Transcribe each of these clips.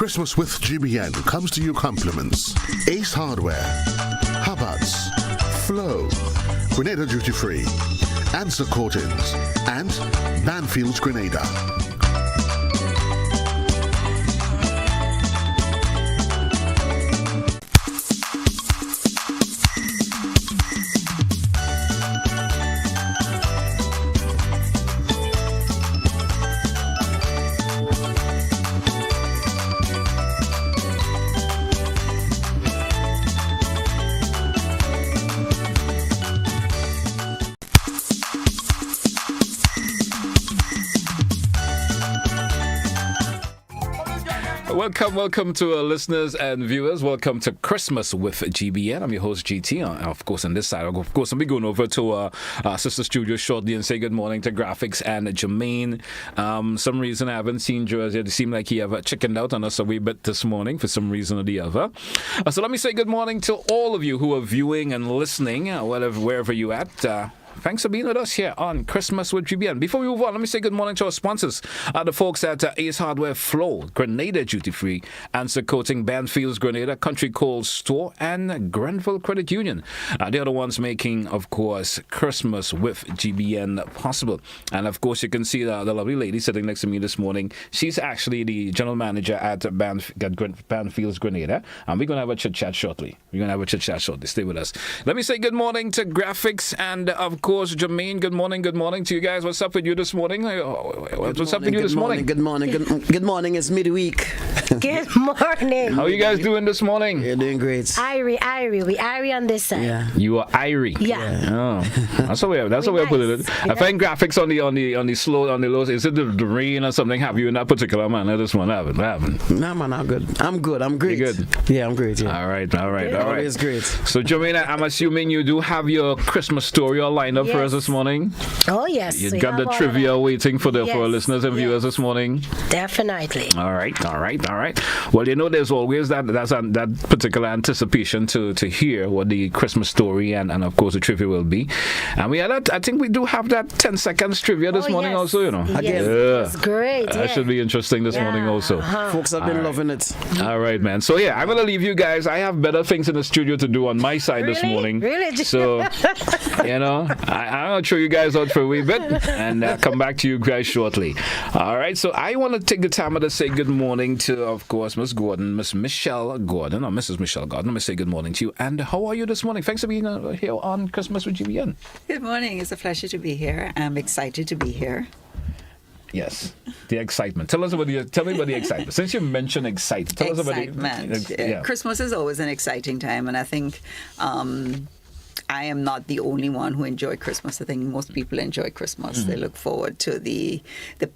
Christmas with GBN comes to you compliments Ace Hardware, Hubbard's, Flow, Grenada Duty Free, Answer Coatings, and Banfield's Grenada. Welcome to our listeners and viewers. Welcome to Christmas with GBN. I'm your host, GT. Of course, on this side, of course, I'll be going over to our sister studio shortly and say good morning to Graphix and Jermaine. Some reason I haven't seen Joe as yet. It seemed like he have chickened out on us a wee bit this morning for some reason or the other. So let me say good morning to all of you who are viewing and listening, wherever you at. Thanks for being with us here on Christmas with GBN. Before we move on, let me say good morning to our sponsors, the folks at Ace Hardware, Flow, Grenada Duty Free, Answer Coating, Banfield's Grenada, Country Cold Store, and Grenville Credit Union. They're the ones making, of course, Christmas with GBN possible. And, of course, you can see the lovely lady sitting next to me this morning. She's actually the general manager at Banfield's Grenada. And we're going to have a chit-chat shortly. Stay with us. Let me say good morning to Graphix and, of course, Jermaine. Good morning to you guys. What's up with you this morning? What's up with you this morning? Good morning. It's midweek. Good morning. How are you guys doing this morning? You're doing great. Irie. We Irie on this side. Yeah. You are Irie. Yeah. Oh, that's a way of putting it. I find Graphix on the lows. Is it the rain or something? Have you in that particular manner this one? I haven't. No, man, I'm good. I'm great. You good? Yeah, I'm great. Yeah. All right. Always great. So, Jermaine, I'm assuming you do have your Christmas story all lined up for us this morning. Oh yes. You got the trivia waiting for our listeners and viewers this morning. Definitely. All right. Well, there's always that particular anticipation to hear what the Christmas story and of course the trivia will be. And we had that. I think we do have that 10 seconds trivia this morning also. Again, it's great. That should be interesting this morning also. Folks have been loving it. All right, man. So I'm gonna leave you guys. I have better things in the studio to do on my side this morning. Really? So I'm gonna throw you guys out for a wee bit and come back to you guys shortly. All right. So I want to take the time to say good morning to, of course, Miss Michelle Gordon, or Mrs. Michelle Gordon. Let me say good morning to you. And how are you this morning? Thanks for being here on Christmas with GBN. Good morning. It's a pleasure to be here. I'm excited to be here. Yes, the excitement. Tell me about the excitement. Since you mentioned excitement, tell us about the excitement. Christmas is always an exciting time, and I think I am not the only one who enjoy Christmas. I think most people enjoy Christmas. Mm-hmm. They look forward to the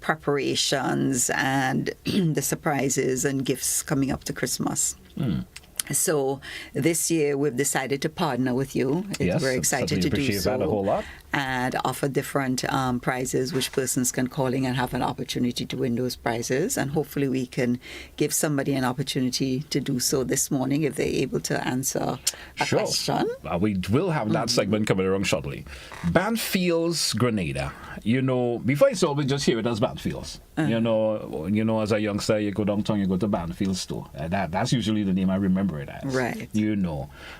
preparations and the surprises and gifts coming up to Christmas. Mm. So this year we've decided to partner with you. We're excited to do so. That a whole lot. And offer different prizes which persons can call in and have an opportunity to win those prizes. And hopefully we can give somebody an opportunity to do so this morning if they're able to answer a question. We will have that segment coming around shortly. Banfield's Grenada. Before it's over, just hear it as Banfield's. As a youngster, you go downtown, you go to Banfield store. That's usually the name I remember it as. Right.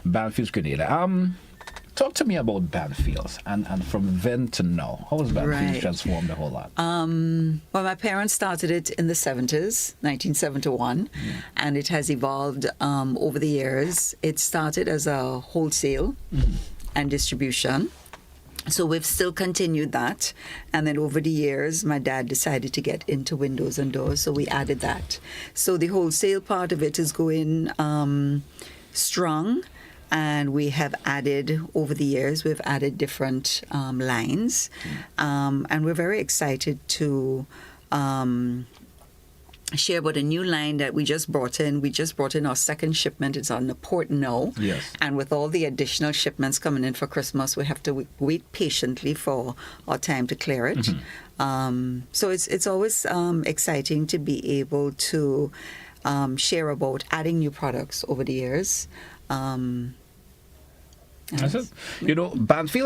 Banfield's Grenada. Talk to me about Banfields and from then to now. How has Banfields transformed a whole lot? Well, my parents started it in the 70s, 1971, and it has evolved over the years. It started as a wholesale and distribution. So we've still continued that. And then over the years, my dad decided to get into windows and doors, so we added that. So the wholesale part of it is going strong. And we have added, over the years, we've added different lines. And we're very excited to share about a new line that we just brought in. We just brought in our second shipment. It's on the port now. Yes. And with all the additional shipments coming in for Christmas, we have to wait patiently for our time to clear it. Mm-hmm. So it's always exciting to be able to share about adding new products over the years. Banfield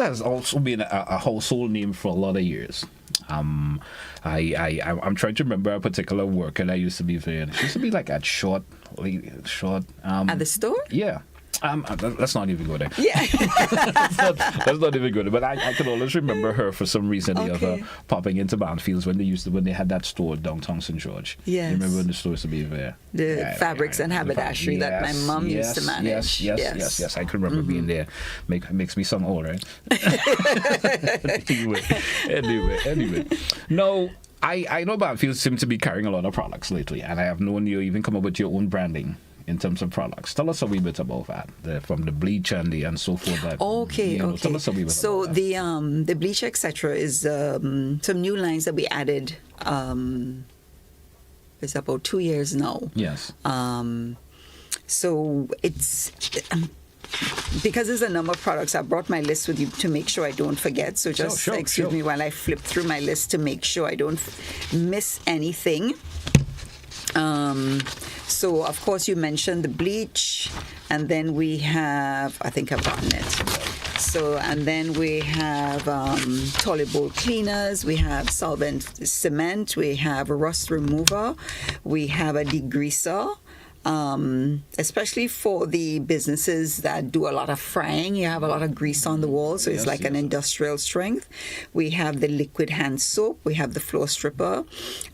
has also been a household name for a lot of years. I'm trying to remember a particular worker that used to be there. She used to be like at short. At the store? Yeah. Let's not even go there. Yeah. let's not even go there. But I can always remember her for some reason. The other popping into Banfields when they had that store downtown St. George. Yes. You remember when the store used to be there? The fabrics and haberdashery that my mom used to manage. Yes. I can remember being there. Makes me sound old, right? Anyway. No. I know Banfield seem to be carrying a lot of products lately, and I have known you even come up with your own branding in terms of products. Tell us a wee bit about that, from the bleach and so forth. Okay. Tell us a wee bit so about that. The bleach, etc., is some new lines that we added. It's about 2 years now. Yes. So it's because there's a number of products. I brought my list with you to make sure I don't forget. So just excuse me while I flip through my list to make sure I don't miss anything. So, of course, you mentioned the bleach, and then we have, I think I've gotten it. So, and then we have toilet bowl cleaners, we have solvent cement, we have a rust remover, we have a degreaser. Especially for the businesses that do a lot of frying, you have a lot of grease on the wall, so it's like an industrial strength. We have the liquid hand soap, we have the floor stripper,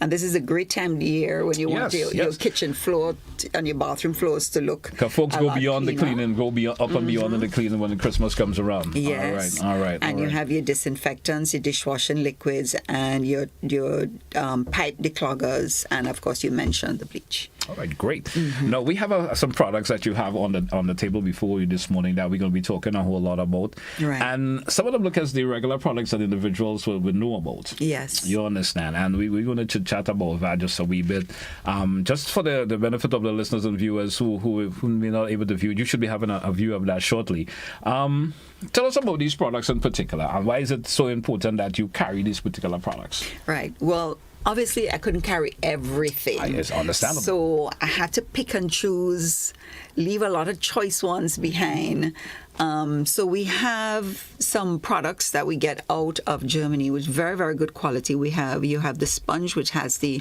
and this is a great time of the year when you want your kitchen floor and your bathroom floors to look. Because folks go beyond the cleaning, go beyond, up and beyond the cleaning when the Christmas comes around. Yes. All right. And you have your disinfectants, your dishwashing liquids, and your pipe decloggers, and of course you mentioned the bleach. All right, great. Now, we have some products that you have on the table before you this morning that we're going to be talking a whole lot about. Right. And some of them look as the regular products that individuals will know about. Yes. You understand? And we're going to chit-chat about that just a wee bit. Just for the benefit of the listeners and viewers who may not able to view, you should be having a view of that shortly. Tell us about these products in particular, and why is it so important that you carry these particular products? Right. Well, obviously, I couldn't carry everything. It's understandable. So I had to pick and choose, leave a lot of choice ones behind. So we have some products that we get out of Germany, which is very, very good quality. You have the sponge, which has the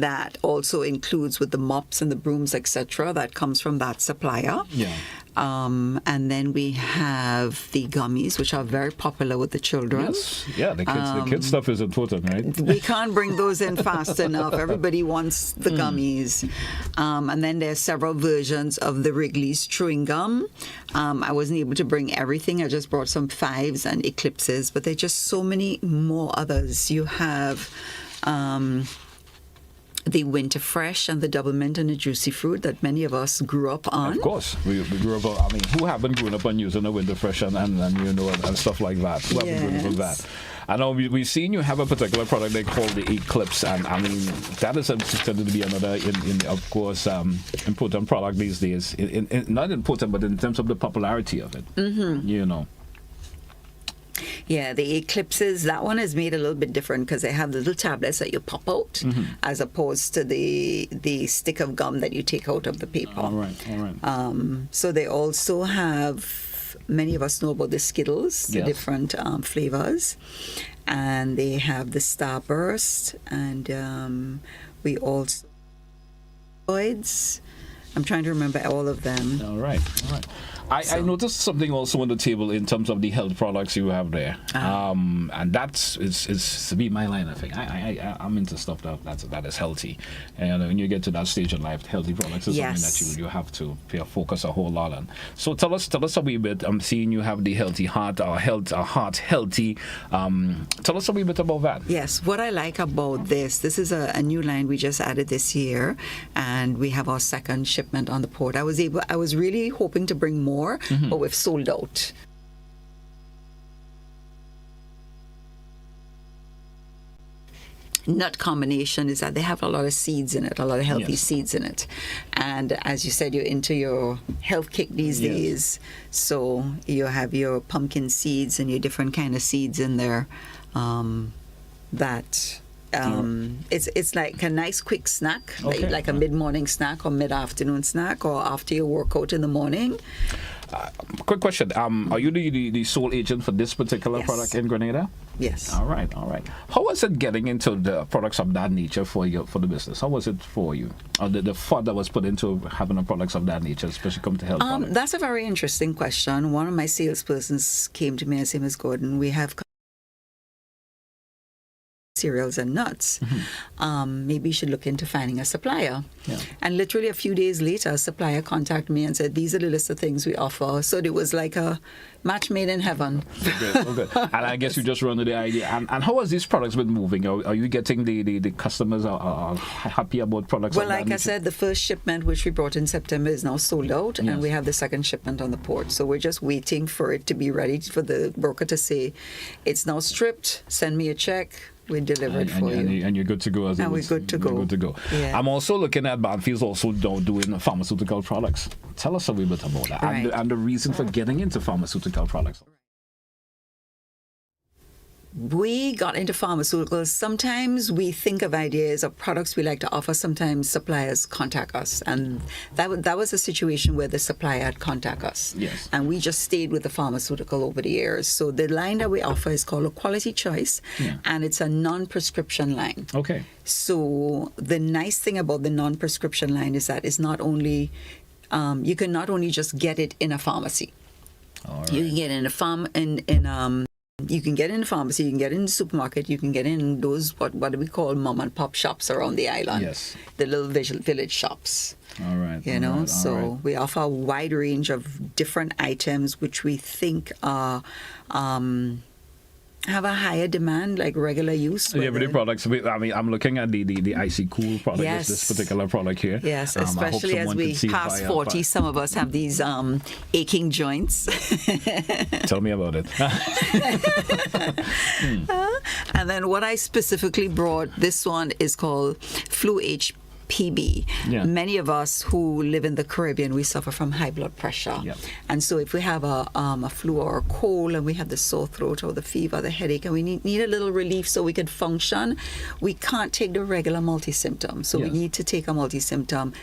that also includes with the mops and the brooms, etc. That comes from that supplier. Yeah. And then we have the gummies, which are very popular with the children. Yes. Yeah, the kids stuff is important, right? We can't bring those in fast enough. Everybody wants the gummies. And then there's several versions of the Wrigley's chewing gum. I wasn't able to bring everything. I just brought some fives and eclipses, but there's just so many more others. You have the Winter Fresh and the Double Mint and the Juicy Fruit that many of us grew up on. Of course. We grew up on, who haven't grown up on using the Winter Fresh and stuff like that? Who haven't grown up with that? I know we've seen you have a particular product they call the Eclipse, and that is intended to be another, of course, important product these days. Not important, but in terms of the popularity of it. Yeah, the Eclipses, that one is made a little bit different because they have little tablets that you pop out as opposed to the stick of gum that you take out of the paper. All right. So they also have, many of us know about the Skittles, the different flavors. And they have the Starburst, and we also I'm trying to remember all of them. All right. I noticed something also on the table in terms of the health products you have there, and that's it's to be my line of thing. I'm into stuff that is healthy, and when you get to that stage in life, healthy products is something that you have to focus a whole lot on. So tell us a wee bit. I'm seeing you have the healthy heart, heart healthy. Tell us a wee bit about that. Yes, what I like about this is a new line we just added this year, and we have our second shipment on the port. I was really hoping to bring more. But we've sold out. Nut combination is that they have a lot of seeds in it, a lot of healthy seeds in it. And as you said, you're into your health kick these days. So you have your pumpkin seeds and your different kind of seeds in there that It's like a nice quick snack, Okay. like a mid-morning snack or mid-afternoon snack or after your workout in the morning. Quick question. Are you the sole agent for this particular Yes. product in Grenada? Yes. All right. How was it getting into the products of that nature for the business? How was it for you? Or the thought that was put into having a products of that nature, especially come to health products? That's a very interesting question. One of my salespersons came to me and said, Ms. Gordon, we have cereals and nuts. Maybe you should look into finding a supplier. Yeah. And literally a few days later, a supplier contacted me and said, these are the list of things we offer. So it was like a match made in heaven. Okay. And I guess you just run to the idea. And how has these products been moving? Are you getting the customers are happy about products? Well, of that like I nature? said, the first shipment, which we brought in September, is now sold out, Yes. and we have the second shipment on the port. So we're just waiting for it to be ready for the broker to say, it's now stripped, send me a check, we deliver it for you. And you're good to go. As it And we're was. good to You're go. good to go. Yeah. I'm also looking at Banfield's also doing pharmaceutical products. Tell us a little bit about that Right. and the reason for getting into pharmaceutical products. We got into pharmaceuticals. Sometimes we think of ideas of products we like to offer. Sometimes suppliers contact us. And that was a situation where the supplier had contact us. Yes. And we just stayed with the pharmaceutical over the years. So the line that we offer is called a quality choice. Yeah. And it's a non-prescription line. Okay. So the nice thing about the non-prescription line is that it's not only, you can not only just get it in a pharmacy. All right. You can get it in a you can get it in the pharmacy, you can get it in the supermarket, you can get it in those what do we call mom and pop shops around the island. Yes. The little village shops. All right. You know, so we offer a wide range of different items which we think are have a higher demand, like regular use. Yeah, but the whether- products. I mean, I'm looking at the Icy Cool product. Yes. This particular product here. Yes, I hope especially as someone we can see it pass via- 40, some of us have these aching joints. Tell me about it. And then what I specifically brought, this one is called Flu HPB. Yeah. Many of us who live in the Caribbean, we suffer from high blood pressure. Yep. And so if we have a flu or a cold and we have the sore throat or the fever, the headache, and we need a little relief so we can function, we can't take the regular multi-symptom. So we Yes. need to take a multi-symptom.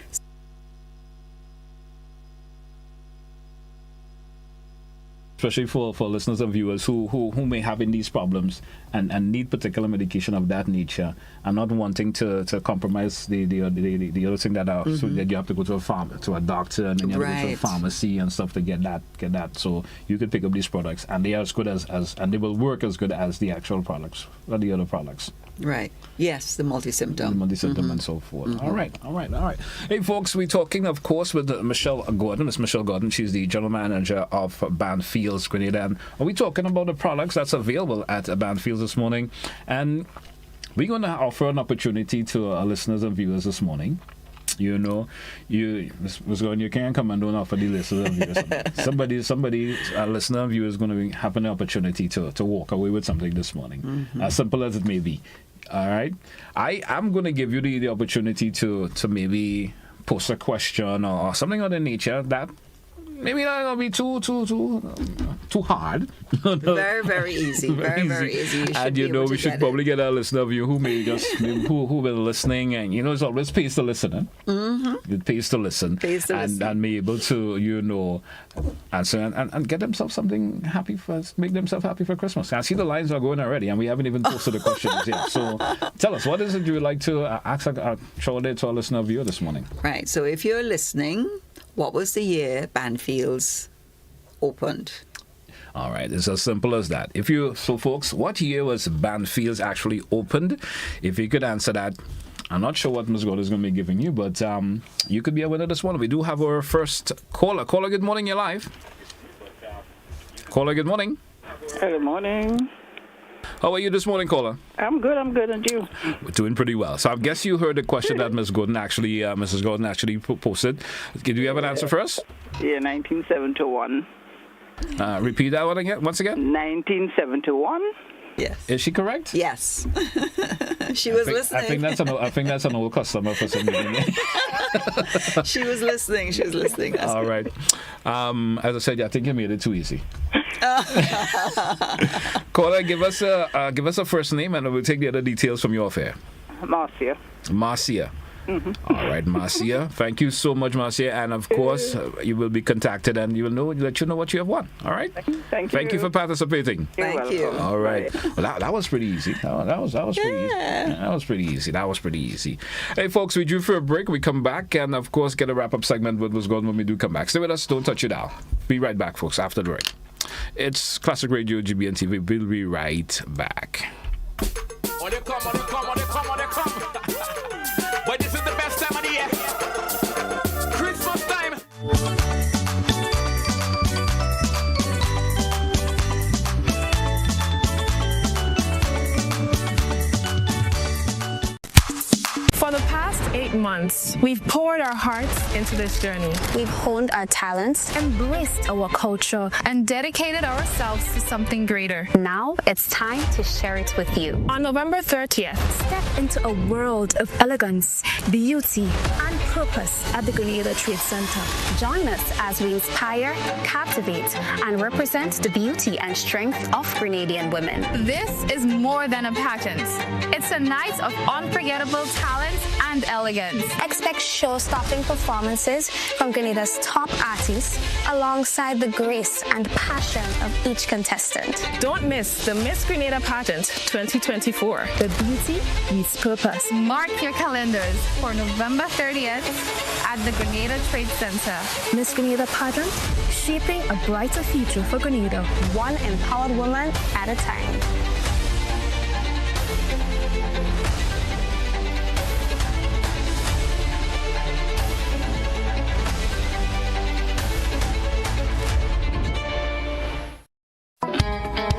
Especially for listeners and viewers who may have in these problems and need particular medication of that nature and not wanting to compromise the other thing that are so that you have to go to a doctor and then you have to go to a Right. pharmacy and stuff to get that. So you could pick up these products and they are as good as and they will work as good as the actual products or the other products. Right. Yes, the multi-symptom. Symptom and so forth. All right. Hey, folks, we're talking, of course, with Michelle Gordon. Miss Michelle Gordon, she's the general manager of Banfield, Grenada. And are we talking about the products that's available at Banfield this morning? And we're going to offer an opportunity to our listeners and viewers this morning. You know, you can't come and don't offer the listeners and viewers. Somebody, a listener and viewer is going to have an opportunity to walk away with something this morning, as simple as it may be. All right, I'm going to give you the opportunity to maybe post a question or something of the nature that maybe not going to be too hard. Very, very easy. Very easy. And we should probably get a listener of you who may just who been listening, and it's always pays to listen. It pays to listen, and be able to answer and get themselves something happy make themselves happy for Christmas. I see the lines are going already, and we haven't even posted the questions yet. So tell us, what is it you would like to ask show to our listener viewer this morning? Right. So if you're listening, what was the year Banfield's opened? All right, it's as simple as that. So folks, what year was Banfield's actually opened? If you could answer that, I'm not sure what Ms. Gordon is going to be giving you, but you could be a winner this morning. We do have our first caller. Caller, good morning, you're live. Caller, good morning. Good morning. How are you this morning, caller? I'm good, and you? We're doing pretty well. So I guess you heard the question that Mrs. Gordon actually posted. Do you have an answer for us? Yeah, 1971. Repeat that one again, once again. 1971. Yes. Is she correct? Yes. She was listening. I think that's an old customer for some reason. She was listening. All right. As I said, I think you made it too easy. Caller, give us a first name, and we'll take the other details from you off air. Marcia. Marcia. All right, Marcia. Thank you so much, Marcia. And of course, you will be contacted, and let you know what you have won. All right. Thank you. Thank you for participating. Thank you. All right. Well, that was pretty easy. That was pretty easy. That was pretty easy. Hey, folks, we drew for a break. We come back, and of course, get a wrap-up segment with what's going on when we do come back. Stay with us. Don't touch it out. Be right back, folks. After the break. It's Classic Radio, GBN TV. We'll be right back. On they come. But this is the best time of the year. Christmas time. For the past 8 months, we've poured our hearts into this journey. We've honed our talents, Embraced our culture and dedicated ourselves to something greater. now it's time to share it with you. On November 30th, Step into a world of elegance, beauty, and purpose at the Grenada Trade Center. Join us as we inspire, captivate, and represent the beauty and strength of Grenadian women. this is more than a pageant. It's a night of unforgettable talent and elegance. Expect show-stopping performances from Grenada's top artists alongside the grace and passion of each contestant. Don't miss the Miss Grenada Pageant 2024. The beauty meets purpose. Mark your calendars for November 30th at the Grenada Trade Center. Miss Grenada Pageant, shaping a brighter future for Grenada. One empowered woman at a time.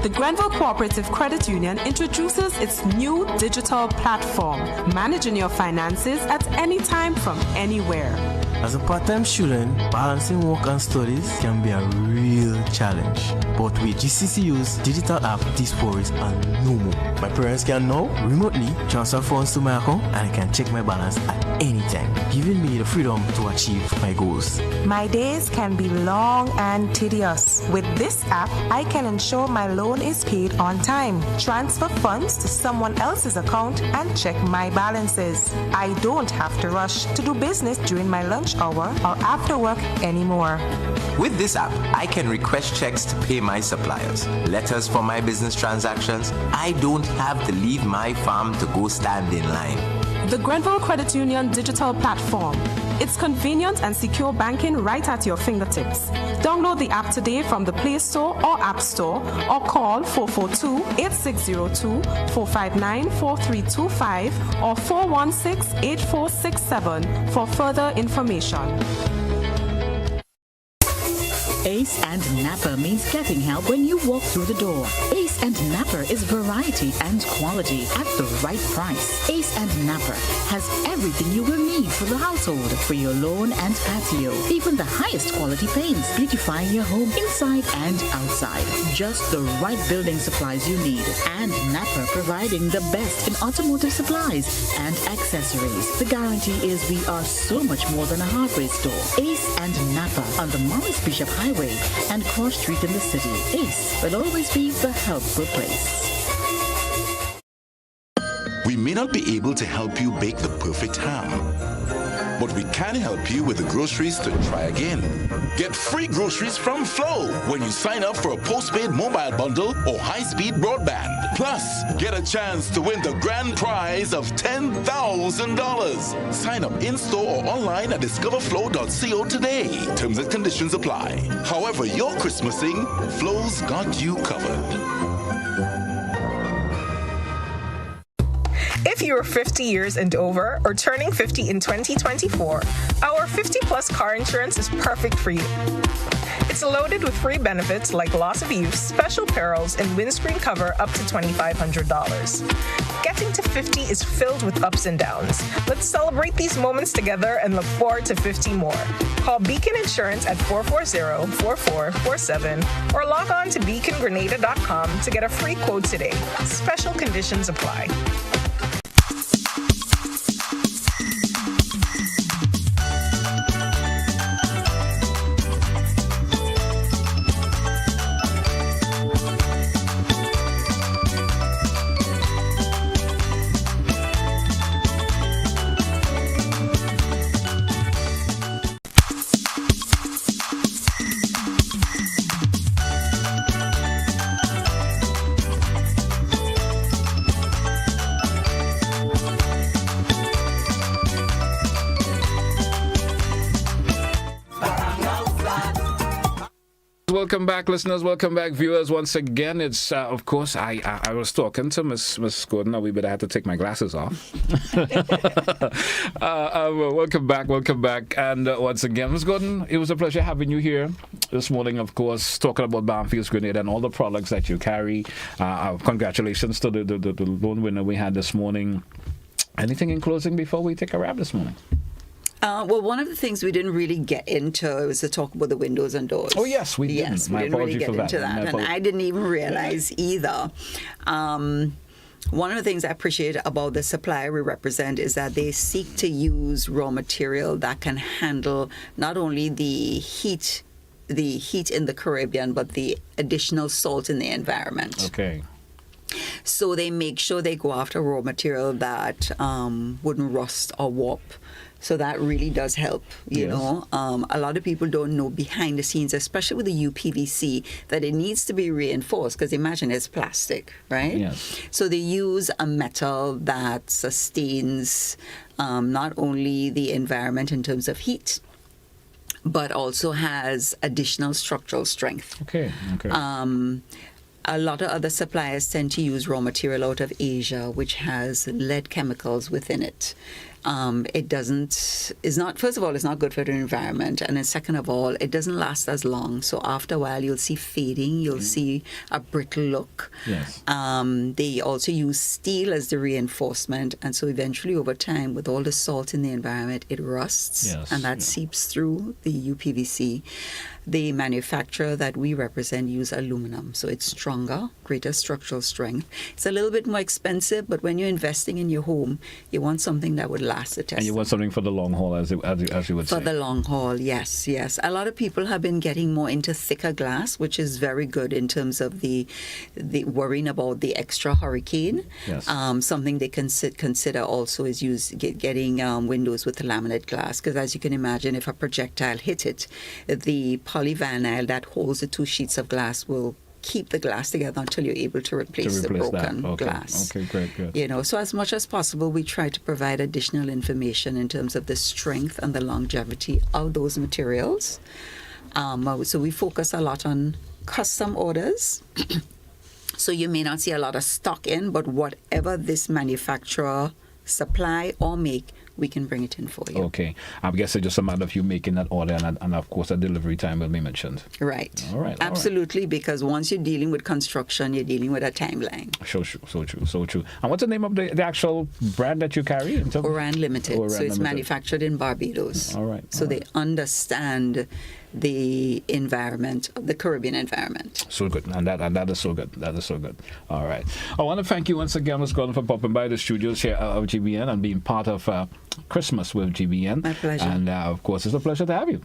The Grenville Cooperative Credit Union introduces its new digital platform, managing your finances at any time from anywhere. As a part-time student, balancing work and studies can be a real challenge. But with GCCU's digital app, these worries are no more. My parents can now remotely transfer funds to my account, and I can check my balance at any time, giving me the freedom to achieve my goals. My days can be long and tedious. With this app, I can ensure my loan is paid on time, transfer funds to someone else's account, and check my balances. I don't have to rush to do business during my lunch hour or after work anymore. With this app, I can request checks to pay my suppliers, letters for my business transactions. I don't have to leave my farm to go stand in line. The Grenville Credit Union digital platform. It's convenient and secure banking right at your fingertips. Download the app today from the Play Store or App Store, or call 442-8602, 459-4325, or 416-8467 for further information. Ace and Napper means getting help when you walk through the door. Ace and Napper is variety and quality at the right price. Ace and Napper has everything you will need for the household, for your lawn and patio. Even the highest quality paints, beautifying your home inside and outside. Just the right building supplies you need. And Napper providing the best in automotive supplies and accessories. The guarantee is we are so much more than a hardware store. Ace and Napper on the Morris Bishop Highway and Cross Street in the city. Ace will always be the helpful place. We may not be able to help you bake the perfect ham, but we can help you with the groceries to try again. Get free groceries from Flow when you sign up for a postpaid mobile bundle or high-speed broadband. Plus, get a chance to win the grand prize of $10,000. Sign up in-store or online at discoverflow.co today. Terms and conditions apply. However you're Christmasing, Flow's got you covered. If you're 50 years and over or turning 50 in 2024, our 50-plus car insurance is perfect for you. It's loaded with free benefits like loss of use, special perils, and windscreen cover up to $2,500. Getting to 50 is filled with ups and downs. Let's celebrate these moments together and look forward to 50 more. Call Beacon Insurance at 440-4447 or log on to beacongrenada.com to get a free quote today. Special conditions apply. welcome back, listeners. Welcome back, viewers. Once again, it's of course I was talking to Miss Gordon. A wee bit. I had to take my glasses off. Welcome back, and once again, Miss Gordon, it was a pleasure having you here this morning. Of course, talking about Banfield, Grenada, and all the products that you carry. Congratulations to the loan winner we had this morning. Anything in closing before we take a wrap this morning? Well, one of the things we didn't really get into was to talk about the windows and doors. Oh, yes, we did. Yes, we didn't really get into that. And I didn't even realize either. One of the things I appreciate about the supplier we represent is that they seek to use raw material that can handle not only the heat in the Caribbean, but the additional salt in the environment. Okay. So they make sure they go after raw material that wouldn't rust or warp. So that really does help, you know. A lot of people don't know behind the scenes, especially with the UPVC, that it needs to be reinforced because imagine it's plastic, right? Yes. So they use a metal that sustains not only the environment in terms of heat, but also has additional structural strength. Okay. A lot of other suppliers tend to use raw material out of Asia, which has lead chemicals within it. First of all, it's not good for the environment. And then second of all, it doesn't last as long. So after a while, you'll see fading. You'll see a brittle look. Yes. They also use steel as the reinforcement. And so eventually over time, with all the salt in the environment, it rusts. Yes. And that seeps through the UPVC. The manufacturer that we represent use aluminum. So it's stronger, greater structural strength. It's a little bit more expensive, but when you're investing in your home, you want something that would last the test. And you want something for the long haul, as you would say. For the long haul, yes. A lot of people have been getting more into thicker glass, which is very good in terms of the worrying about the extra hurricane. Yes. Something they consider also is getting windows with laminate glass, because as you can imagine, if a projectile hit it, the polyvinyl that holds the two sheets of glass will keep the glass together until you're able to replace the broken glass. Okay, great, good. You know, so as much as possible, we try to provide additional information in terms of the strength and the longevity of those materials. So we focus a lot on custom orders. So you may not see a lot of stock in, but whatever this manufacturer supply or make, we can bring it in for you. Okay. I guess it's just a matter of you making that order, and of course, a delivery time will be mentioned. Right. All right. Absolutely, because once you're dealing with construction, you're dealing with a timeline. So true. And what's the name of the actual brand that you carry? Oran Limited. So it's manufactured in Barbados. All right. So they understand the environment, the Caribbean environment. So good, and that is so good. That is so good. All right. I want to thank you once again, Ms. Gordon, for popping by the studios here of GBN and being part of Christmas with GBN. My pleasure. And of course, it's a pleasure to have you.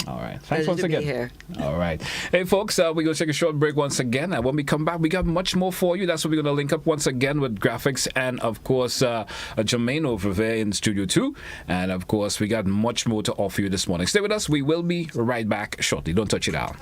All right. Thanks Pleasure once to again. be here. All right. Hey, folks, we're going to take a short break once again. And when we come back, we got much more for you. That's what we're going to link up once again with Graphix and, of course, Jermaine over there in Studio 2. And, of course, we got much more to offer you this morning. Stay with us. We will be right back shortly. Don't touch it out.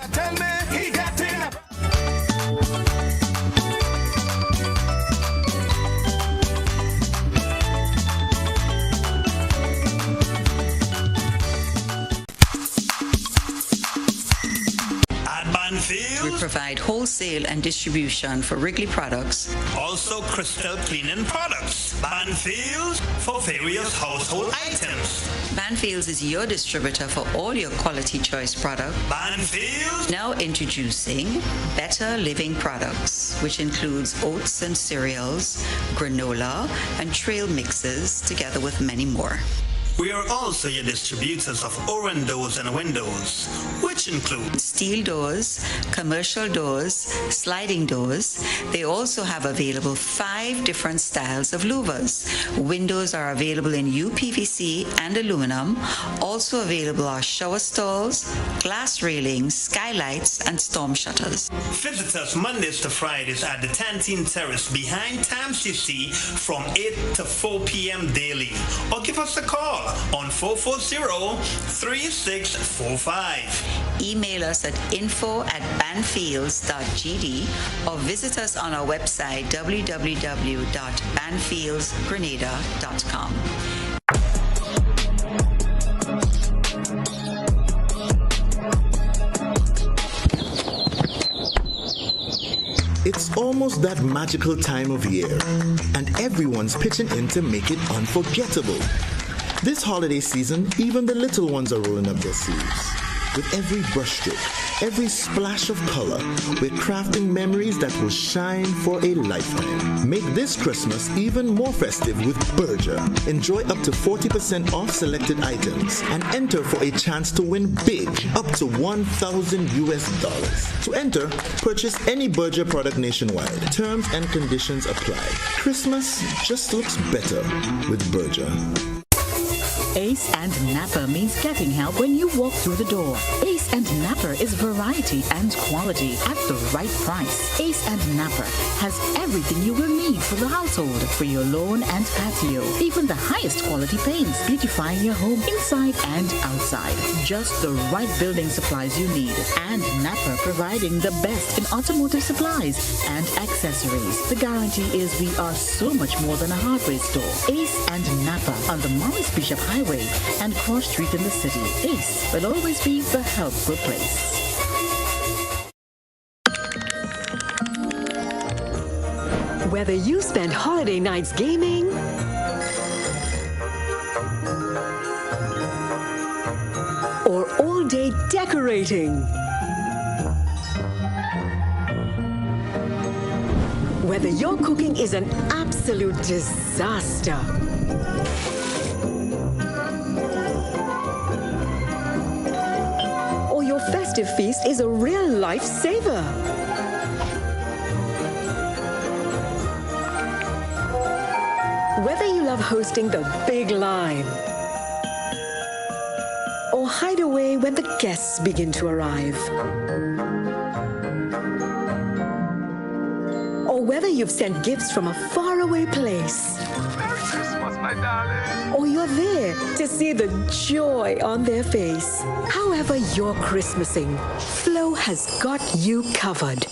We provide wholesale and distribution for Wrigley products. Also crystal cleaning products. Banfield for various household items. Banfield is your distributor for all your quality choice products. Banfield. Now introducing Better Living products, which includes oats and cereals, granola, and trail mixes, together with many more. We are also your distributors of Oran doors and windows, which include steel doors, commercial doors, sliding doors. They also have available 5 different styles of louvers. Windows are available in UPVC and aluminum. Also available are shower stalls, glass railings, skylights, and storm shutters. Visit us Mondays to Fridays at the Tantine Terrace behind Tam CC from 8 to 4 p.m. daily. Or give us a call on 440-3645. Email us at info@banfields.gd or visit us on our website www.banfieldsgrenada.com. almost that magical time of year, and everyone's pitching in to make it unforgettable. This holiday season, even the little ones are rolling up their sleeves. With every brushstroke, every splash of color, we're crafting memories that will shine for a lifetime. Make this Christmas even more festive with Berger. Enjoy up to 40% off selected items and enter for a chance to win big, up to $1,000. To enter, purchase any Berger product nationwide. Terms and conditions apply. Christmas just looks better with Berger. Ace and Napper means getting help when you walk through the door. Ace and Napper is variety and quality at the right price. Ace and Napper has everything you will need for the household, for your lawn and patio. Even the highest quality paints, beautifying your home inside and outside. Just the right building supplies you need. And Napper providing the best in automotive supplies and accessories. The guarantee is we are so much more than a hardware store. Ace and Napper on the Morris Bishop Highway and Cross Street in the city. Ace will always be the helpful place. Whether you spend holiday nights gaming or all day decorating, whether your cooking is an absolute disaster, your festive feast is a real lifesaver. Whether you love hosting the big line or hide away when the guests begin to arrive, or whether you've sent gifts from a faraway place, Merry Christmas, my darling. or you're there to see the joy on their face. However you're Christmasing, Flo has got you covered.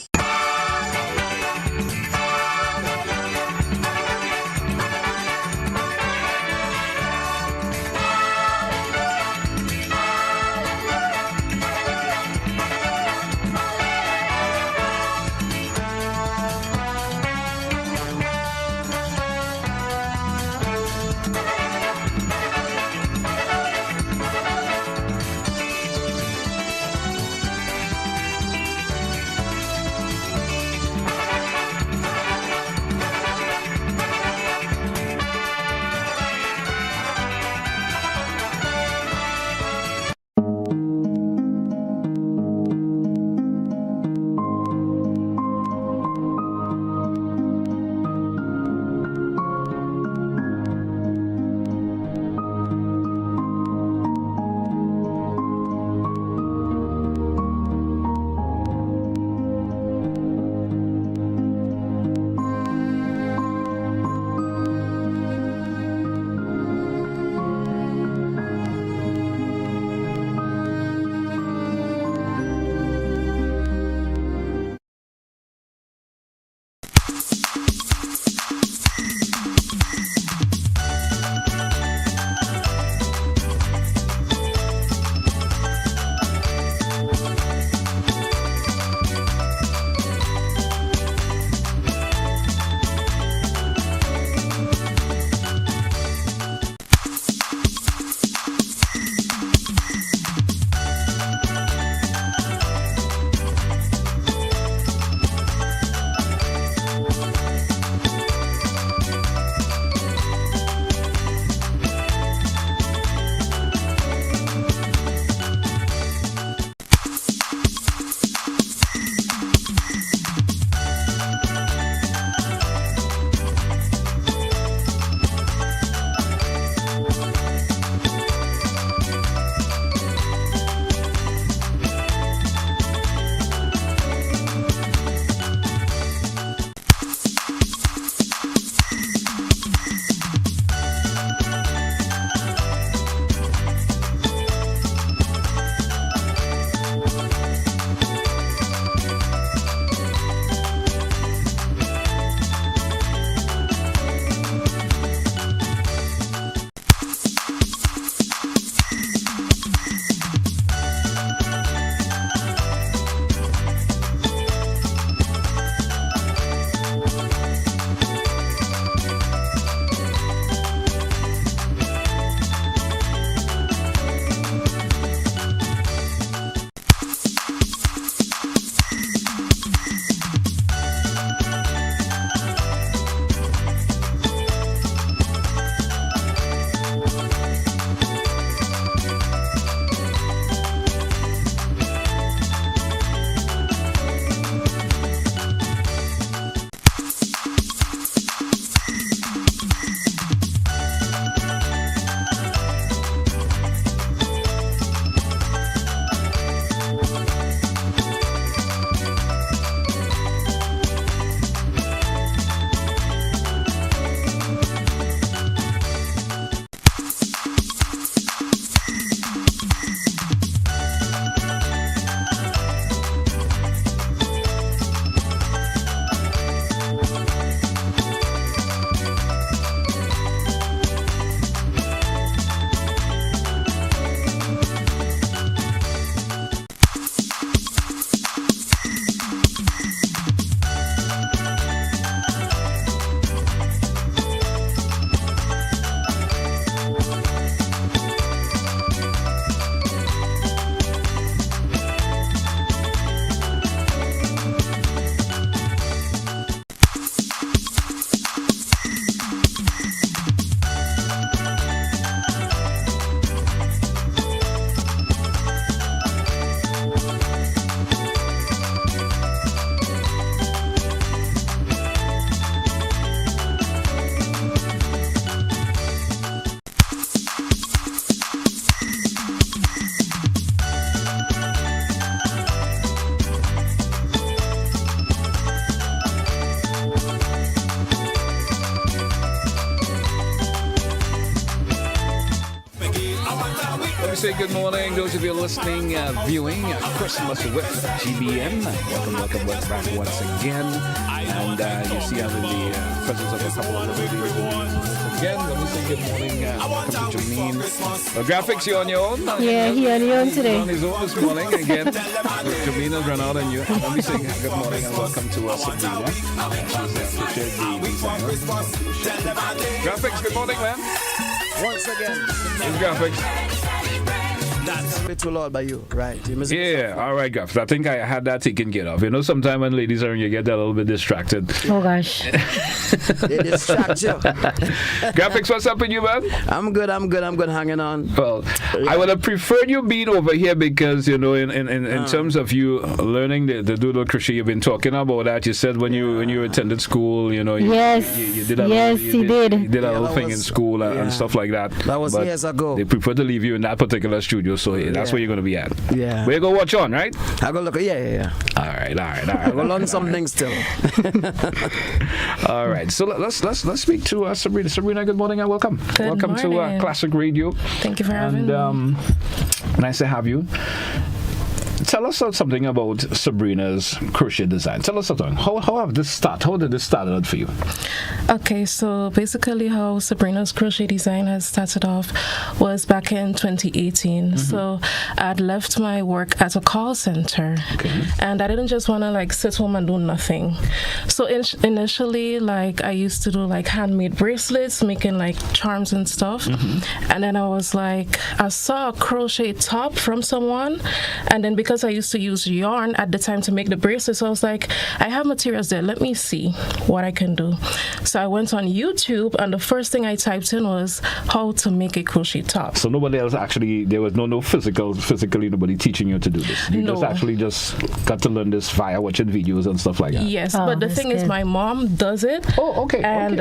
say good morning. Those of you listening, viewing Christmas with GBN. Welcome back once again. And you see I'm in the presence of a couple of the ladies. Again, let me say good morning. Welcome to Jermaine. Graphix, you on your own? Yeah, he on your own today. On his own this morning again. Jermaine and Grenada and you. Let me say good morning and welcome to Sabrina. She's the designer. Graphix, good morning, man. Once again. It's Graphix. That's all by you, right? Yeah, all right, Graphix. I think I had that taken care of. You know, sometimes when ladies are in, you get a little bit distracted. Oh, gosh. They distract you. Graphix, what's up with you, man? I'm good, hanging on. Well, I would have preferred you being over here because, you know, in terms of you learning the doodle crochet you've been talking about that, you said when you attended school, you know, you did a you did a little thing in school and stuff like that. That was years ago. They prefer to leave you in that particular studio, so that's where you're going to be at. Yeah. Where you go watch on, right? I go look. Yeah. All right. I will learn something still. All right. So let's speak to Sabrina. Sabrina, good morning and welcome. Welcome to Classic Radio. Thank you for having me. Nice to have you. Tell us something about Sabrina's crochet design. Tell us something. How did this start out for you? Okay, so basically how Sabrina's crochet design has started off was back in 2018. Mm-hmm. So I'd left my work at a call center, and I didn't just want to sit home and do nothing. So initially, I used to do handmade bracelets, making charms and stuff. Mm-hmm. And then I was I saw a crochet top from someone, and then because I used to use yarn at the time to make the bracelets, so I was I have materials there, let me see what I can do. So I went on YouTube, and the first thing I typed in was how to make a crochet top. So nobody else actually, there was no physically nobody teaching you to do this. You just got to learn this via watching videos and stuff like that. Yes, but the thing is my mom does it. Oh, okay. And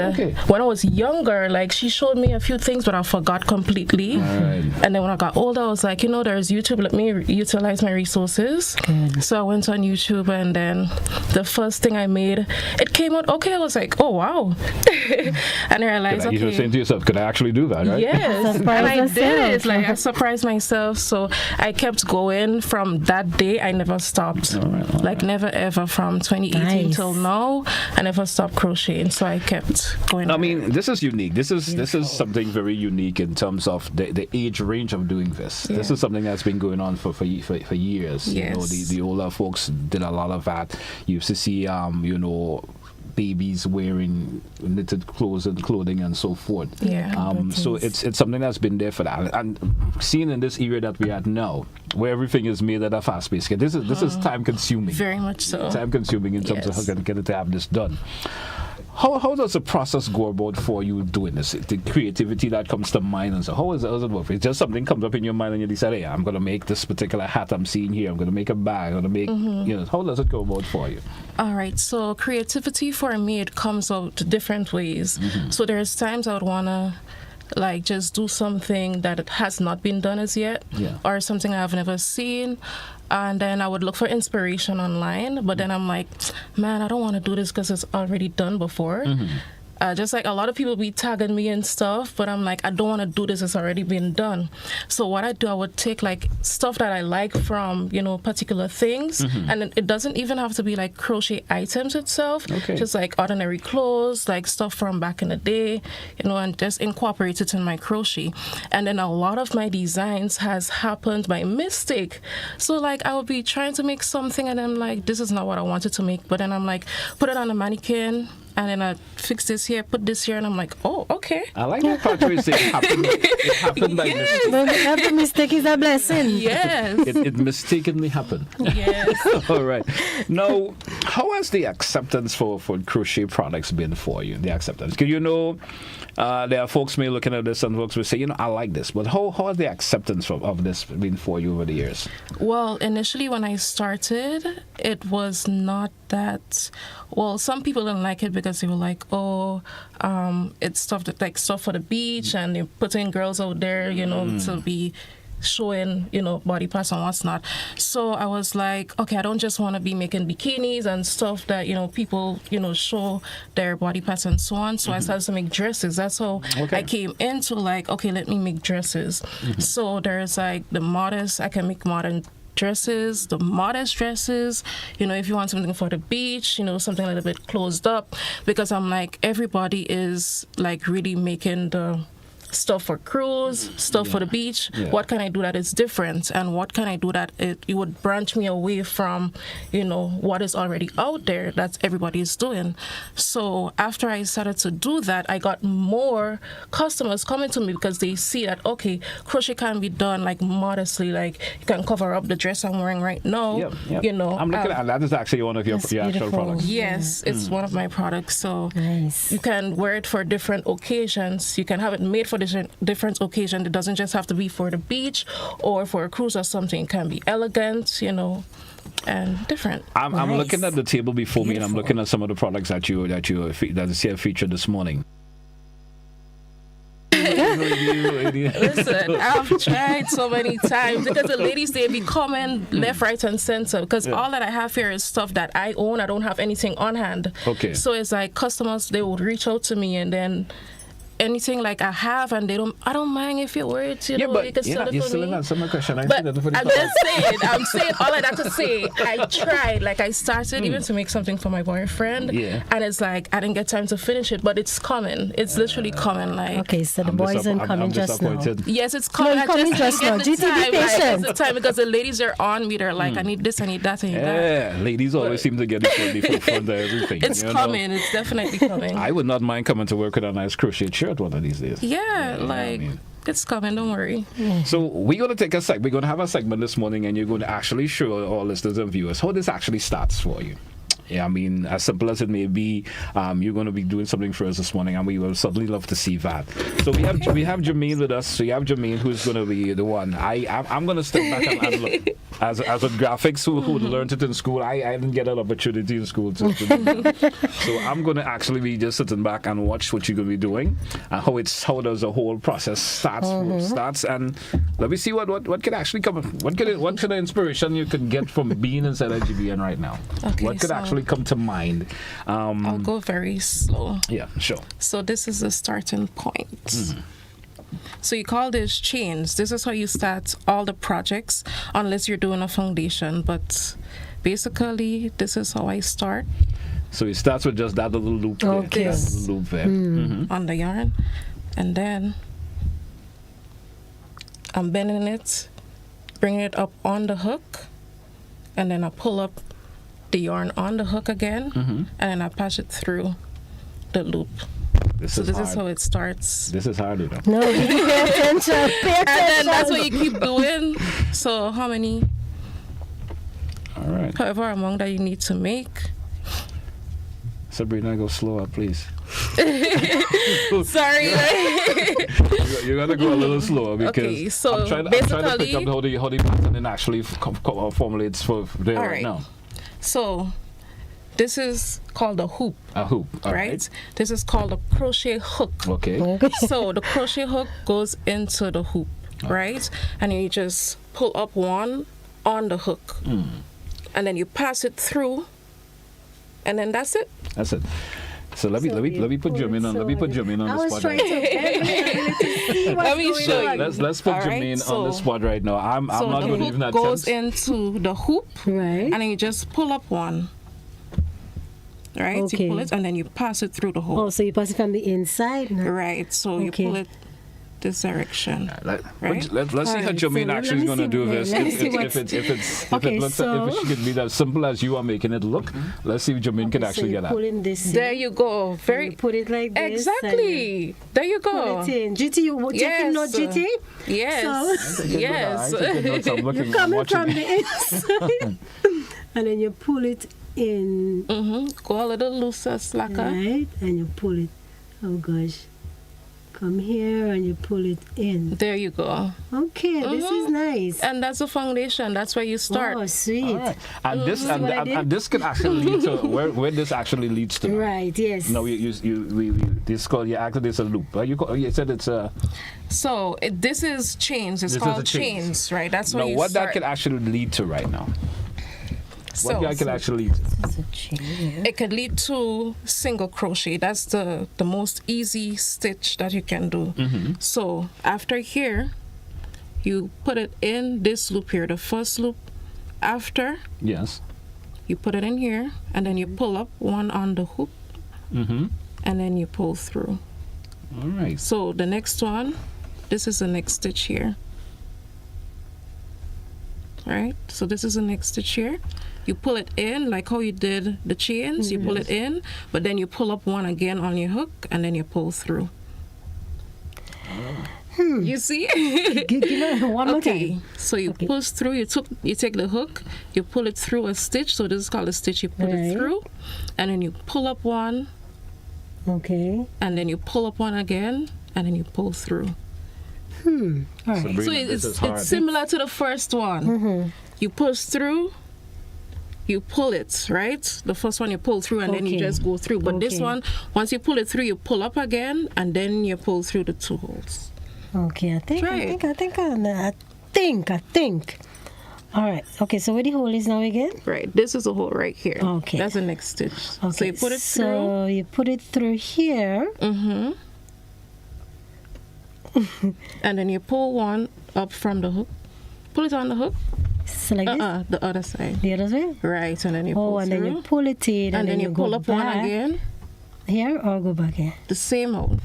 when I was younger, she showed me a few things, but I forgot completely. Right. And then when I got older, I was there's YouTube, let me utilize my resources. So I went on YouTube, and then the first thing I made, it came out okay. I was oh wow. And I realized, you were saying to yourself, could I actually do that, right? Yes. And I did. I surprised myself. So I kept going from that day. I never stopped. All right. Never ever, from 2018 till now, I never stopped crocheting. So I kept going. I mean, this is unique. This is something very unique in terms of the age range of doing this. Yeah. This is something that's been going on for years. Yes. You know, the older folks did a lot of that. You used to see babies wearing knitted clothes and clothing and so forth. Yeah. So it's something that's been there for that. And seeing in this era that we are now, where everything is made at a fast pace, this is time consuming. Very much so. Time consuming in terms of how to get it to have this done. How does the process go about for you doing this? The creativity that comes to mind, and so how does it work? It's just something comes up in your mind and you decide, hey, I'm going to make this particular hat I'm seeing here. I'm going to make a bag. I'm going to make, how does it go about for you? All right. So creativity for me, it comes out different ways. Mm-hmm. So there's times I would want to just do something that it has not been done as yet, or something I've never seen. And then I would look for inspiration online, but then I'm man, I don't want to do this because it's already done before. Mm-hmm. Just a lot of people be tagging me and stuff, but I'm I don't want to do this. It's already been done. So what I do, I would take stuff that I like from, particular things. Mm-hmm. And it doesn't even have to be crochet items itself. Okay. Just ordinary clothes, stuff from back in the day, and just incorporate it in my crochet. And then a lot of my designs has happened by mistake. So I would be trying to make something and I'm this is not what I wanted to make. But then I'm put it on a mannequin, and then I fix this here, put this here, and I'm oh, okay. I like that part where you say it happened by mistake. But every mistake is a blessing. Yes. It mistakenly happened. Yes. All right. Now, how has the acceptance for crochet products been for you? The acceptance. Because there are folks may looking at this and folks will say, I like this. But how has the acceptance of this been for you over the years? Well, initially when I started, it was not that. Well, some people didn't like it because they were it's stuff for the beach, and they're putting girls out there, to be showing, body parts and what's not. So I was like, okay, I don't just want to be making bikinis and stuff that, people, show their body parts and so on. So I started to make dresses. That's how I came into like, okay, let me make dresses. So there's like the modest, I can make modern dresses, the modest dresses, if you want something for the beach, something a little bit closed up, because I'm like, everybody is like really making the stuff for cruise, stuff for the beach. What can I do that is different, and what can I do that it would branch me away from what is already out there that everybody is doing. So after I started to do that, I got more customers coming to me because they see that, okay, crochet can be done like modestly, like you can cover up the dress I'm wearing right now. I'm looking at that. Is actually one of your actual products. Yes, it's one of my products. So you can wear it for different occasions. You can have it made for different occasion. It doesn't just have to be for the beach or for a cruise or something. It can be elegant, and different. I'm looking at the table before me, and I'm looking at some of the products that you featured this morning. Listen, I've tried so many times because the ladies, they be coming left, right, and center because all that I have here is stuff that I own. I don't have anything on hand. Okay. So it's like customers, they would reach out to me, and then anything like I have, and I don't mind if you wear it, but you can sell it you're for still me. in that summer question. I'm just saying all I have to say, I tried, like I started even to make something for my boyfriend, and it's like I didn't get time to finish it, but it's coming. It's literally coming. Like, okay, so the boys ain't coming just now. Yes, it's coming. No, coming just now. It's patient. the time because the ladies are on me. They're like, I need this, I need that, I need that. Yeah, ladies always seem to get it before everything. It's coming. It's definitely coming. I would not mind coming to work with a nice crochet shirt one of these days. Yeah, it's coming, don't worry. So we're going to take a we're going to have a segment this morning, and you're going to actually show all listeners and viewers how this actually starts for you. Yeah, I mean, as simple as it may be, you're going to be doing something for us this morning, and we will certainly love to see that. So we have Jermaine with us. So you have Jermaine, who's going to be the one. I'm going to step back and look. As a Graphix who learned it in school, I didn't get an opportunity in school to do it. So I'm going to actually be just sitting back and watch what you're going to be doing, and how does the whole process starts, and let me see what could actually come. What kind of inspiration you could get from being inside of GBN right now? Okay, what could actually come to mind? I'll go very slow. Yeah, sure. So this is the starting point. So you call this chains. This is how you start all the projects, unless you're doing a foundation. But basically, this is how I start. So it starts with just that little loop there. Okay. That little loop there. On the yarn. And then I'm bending it, bringing it up on the hook, and then I pull up the yarn on the hook again, and then I pass it through the loop. This is how it starts. This is hard, enough. No, pay attention. And then that's what you keep doing. So how many? All right. However amount that you need to make. Sabrina, go slower, please. Sorry. You gotta go a little slower because so I'm trying to pick up how the pattern actually formulates for there right now. So this is called a hoop. A hoop, right? This is called a crochet hook. Okay. So the crochet hook goes into the hoop, right? And you just pull up one on the hook, and then you pass it through, and then that's it. That's it. So let me put Jermaine on. Let me put Jermaine on the spot. Let me show you. Let's put Jermaine on the spot right now. I'm not going to even attempt. Goes into the hoop, right? And then you just pull up one. Right? Okay. You pull it and then you pass it through the hole. Oh, so you pass it from the inside? No? Right. So you pull it this direction. Let's see how Jermaine actually is going to do this. If she can be as simple as you are making it look, let's see if Jermaine can actually get that. There you go. You put it like this. Exactly. There you go. Put it in. GT, you taking note, GT? Yes. So, yes. You're coming from the inside. And then you pull it in. Go a little looser, slacker. Right. And you pull it. Oh gosh. come here and you pull it in. There you go. Okay, this is nice. And that's the foundation. That's where you start. Oh, sweet. All right. And this and this can actually lead to where this actually leads to. Right. Yes. No, this called you actually this a loop. You said it's a. So this is chains. It's called chains, right? That's what you what start. that could actually lead to right now. So, what that could actually lead to? It could lead to single crochet. That's the most easy stitch that you can do. So after here, you put it in this loop here, the first loop. After, yes, you put it in here, and then you pull up one on the hook, and then you pull through. All right. So the next one, this is the next stitch here. Right? So this is the next stitch here. You pull it in like how you did the chains. You pull it in, but then you pull up one again on your hook, and then you pull through. You see? One more time. So you push through. You take the hook. You pull it through a stitch. So this is called a stitch. You put it through, and then you pull up one. Okay. And then you pull up one again, and then you pull through. All right. Sabrina, So it's similar to the first one. You push through. You pull it, right? The first one you pull through and then you just go through. But this one, once you pull it through, you pull up again and then you pull through the two holes. Okay, I think. All right. Okay, so where the hole is now again? Right. This is a hole right here. Okay. That's the next stitch. Okay. So you put it through. So you put it through here. And then you pull one up from the hook. Pull it on the hook. So like this? The other side. The other way? Right, and then you pull and through. then you pull it in. And then you pull up one again. Here or go back here? The same hole.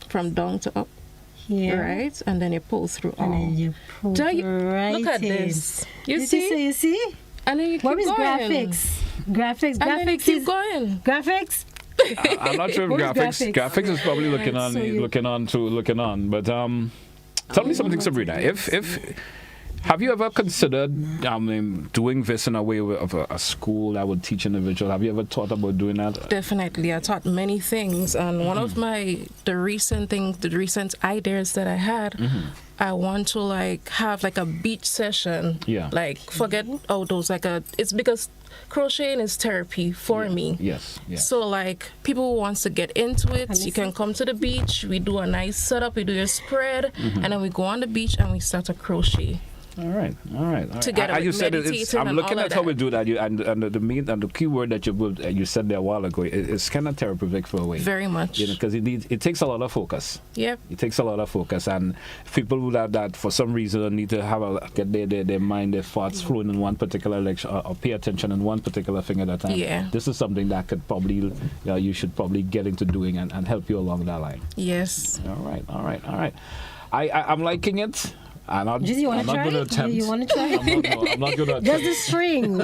From down to up. Here. Right, and then you pull through all. And then you pull right look at in. this. You see? You see? And then you keep What is going. Graphix? Graphix. And then you keep going. Graphix? I'm not sure if Graphix is probably looking on. But tell me something, Sabrina. If have you ever considered doing this in a way of a school that would teach individuals? Have you ever thought about doing that? Definitely. I taught many things, and one of the recent ideas that I had, I want to have a beach session. Yeah. Forget outdoors. It's because crocheting is therapy for me. Yes. So people who wants to get into it, you can come to the beach. We do a nice setup. We do your spread, and then we go on the beach and we start to crochet. All right. Together As you said, I'm looking at how we do that. The key word that you said there a while ago is kind of therapeutic for a way. Very much. Because it takes a lot of focus. Yep. It takes a lot of focus, and people who have that for some reason need to have get their mind, their thoughts flowing in one particular lecture or pay attention in one particular thing at a time. Yeah. This is something that could probably you should probably get into doing and help you along that line. Yes. All right. I'm liking it. I'm not going to attempt. You want to try? I'm not going to attempt. Just the string.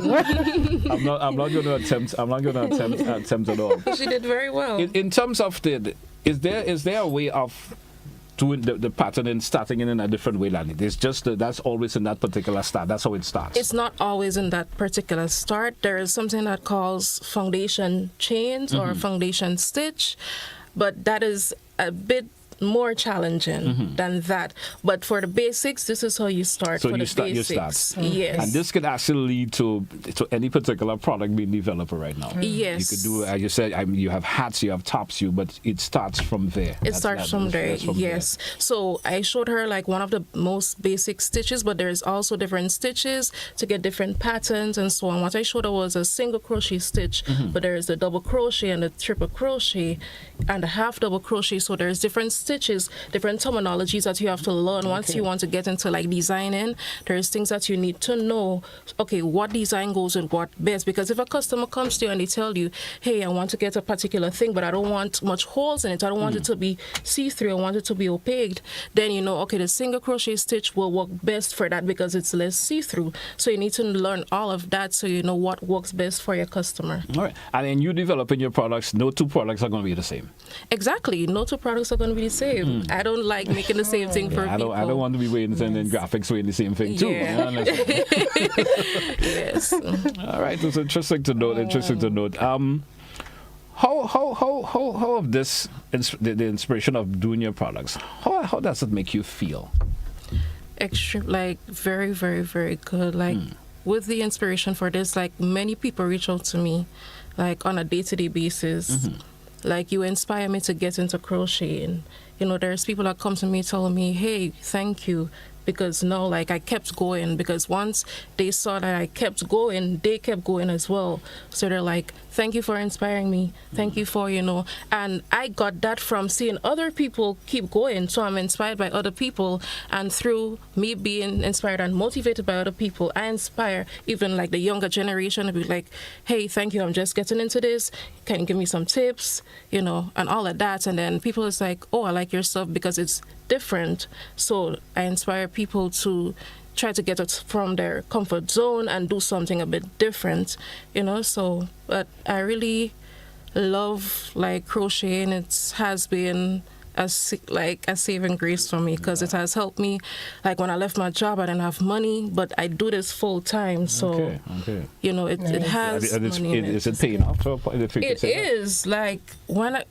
I'm not going to attempt. I'm not going to attempt at all. She did very well. In terms of is there a way of doing the patterning, starting in a different way than it? It's just that's always in that particular start. That's how it starts. It's not always in that particular start. There is something that calls foundation chains or foundation stitch, but that is a bit more challenging than that. But for the basics, this is how you start. So for you the start. basics. Yes. And this could actually lead to any particular product being developed right now. Yes. You could do, as you said, you have hats, you have tops, but it starts from there. It starts from there. Yes. So I showed her one of the most basic stitches, but there's also different stitches to get different patterns and so on. What I showed her was a single crochet stitch, but there is the double crochet and the triple crochet and the half double crochet. So there's different stitches, different terminologies that you have to learn once you want to get into designing. There's things that you need to know. Okay, what design goes with what best? Because if a customer comes to you and they tell you, hey, I want to get a particular thing, but I don't want much holes in it. I don't want it to be see-through. I want it to be opaque. Then you know, okay, the single crochet stitch will work best for that because it's less see-through. So you need to learn all of that so you know what works best for your customer. All right. And then you developing your products, no two products are going to be the same. Exactly. No two products are going to be the same. I don't like making the same thing for people. I don't want to be waiting and then Graphix waiting the same thing too. Yeah. Yes. All right. It's interesting to note. How of this the inspiration of doing your products? How does it make you feel? Extreme, like very, very, very good. Like with the inspiration for this, like many people reach out to me, like on a day-to-day basis. Like you inspire me to get into crocheting. You know, there's people that come to me telling me, "Hey, thank you." Because no, like I kept going, because once they saw that I kept going, they kept going as well. So they're like, thank you for inspiring me. Thank you for, and I got that from seeing other people keep going. So I'm inspired by other people. And through me being inspired and motivated by other people, I inspire even like the younger generation to be like, hey, thank you. I'm just getting into this. Can you give me some tips? And all of that. And then people is like, oh, I like your stuff because it's different. So I inspire people to try to get out from their comfort zone and do something a bit different, so but I really love like crocheting. It has been a saving grace for me, because it has helped me. Like when I left my job, I didn't have money, but I do this full time, so it has money in it. Is it paying off? It is like when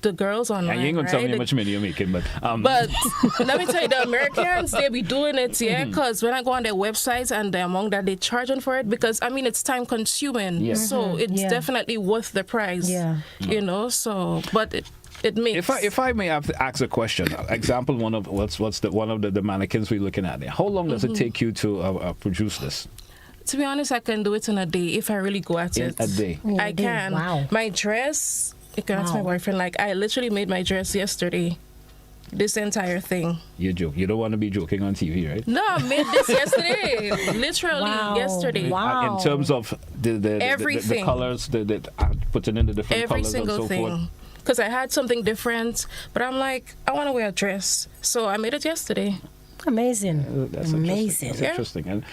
the girls online. You ain't gonna tell me how much money you're making, but let me tell you, the Americans, they be doing it, because when I go on their websites and the amount that they charging for it, because it's time consuming, so it's definitely worth the price. So but it makes. If I may have to ask a question, example, one of the mannequins we're looking at there. How long does it take you to produce this? To be honest, I can do it in a day if I really go at it. A day. I can. Wow. My dress. You can ask my boyfriend. Like, I literally made my dress yesterday. This entire thing. You joke. You don't want to be joking on TV, right? No, I made this yesterday. Literally yesterday. Wow. In terms of everything, the colors, putting in the different every colors and so thing. forth. Because I had something different, but I'm like, I want to wear a dress, so I made it yesterday. Amazing. That's amazing. That's interesting. And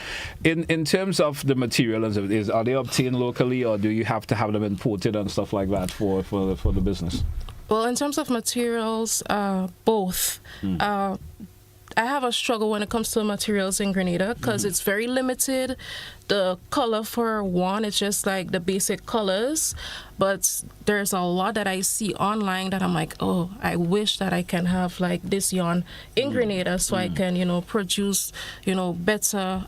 in terms of the material, are they obtained locally, or do you have to have them imported and stuff like that for the business? Well, in terms of materials, both. I have a struggle when it comes to materials in Grenada, because it's very limited. The color for one, it's just like the basic colors, but there's a lot that I see online that I'm like, oh, I wish that I can have like this yarn in Grenada, so I can, produce, better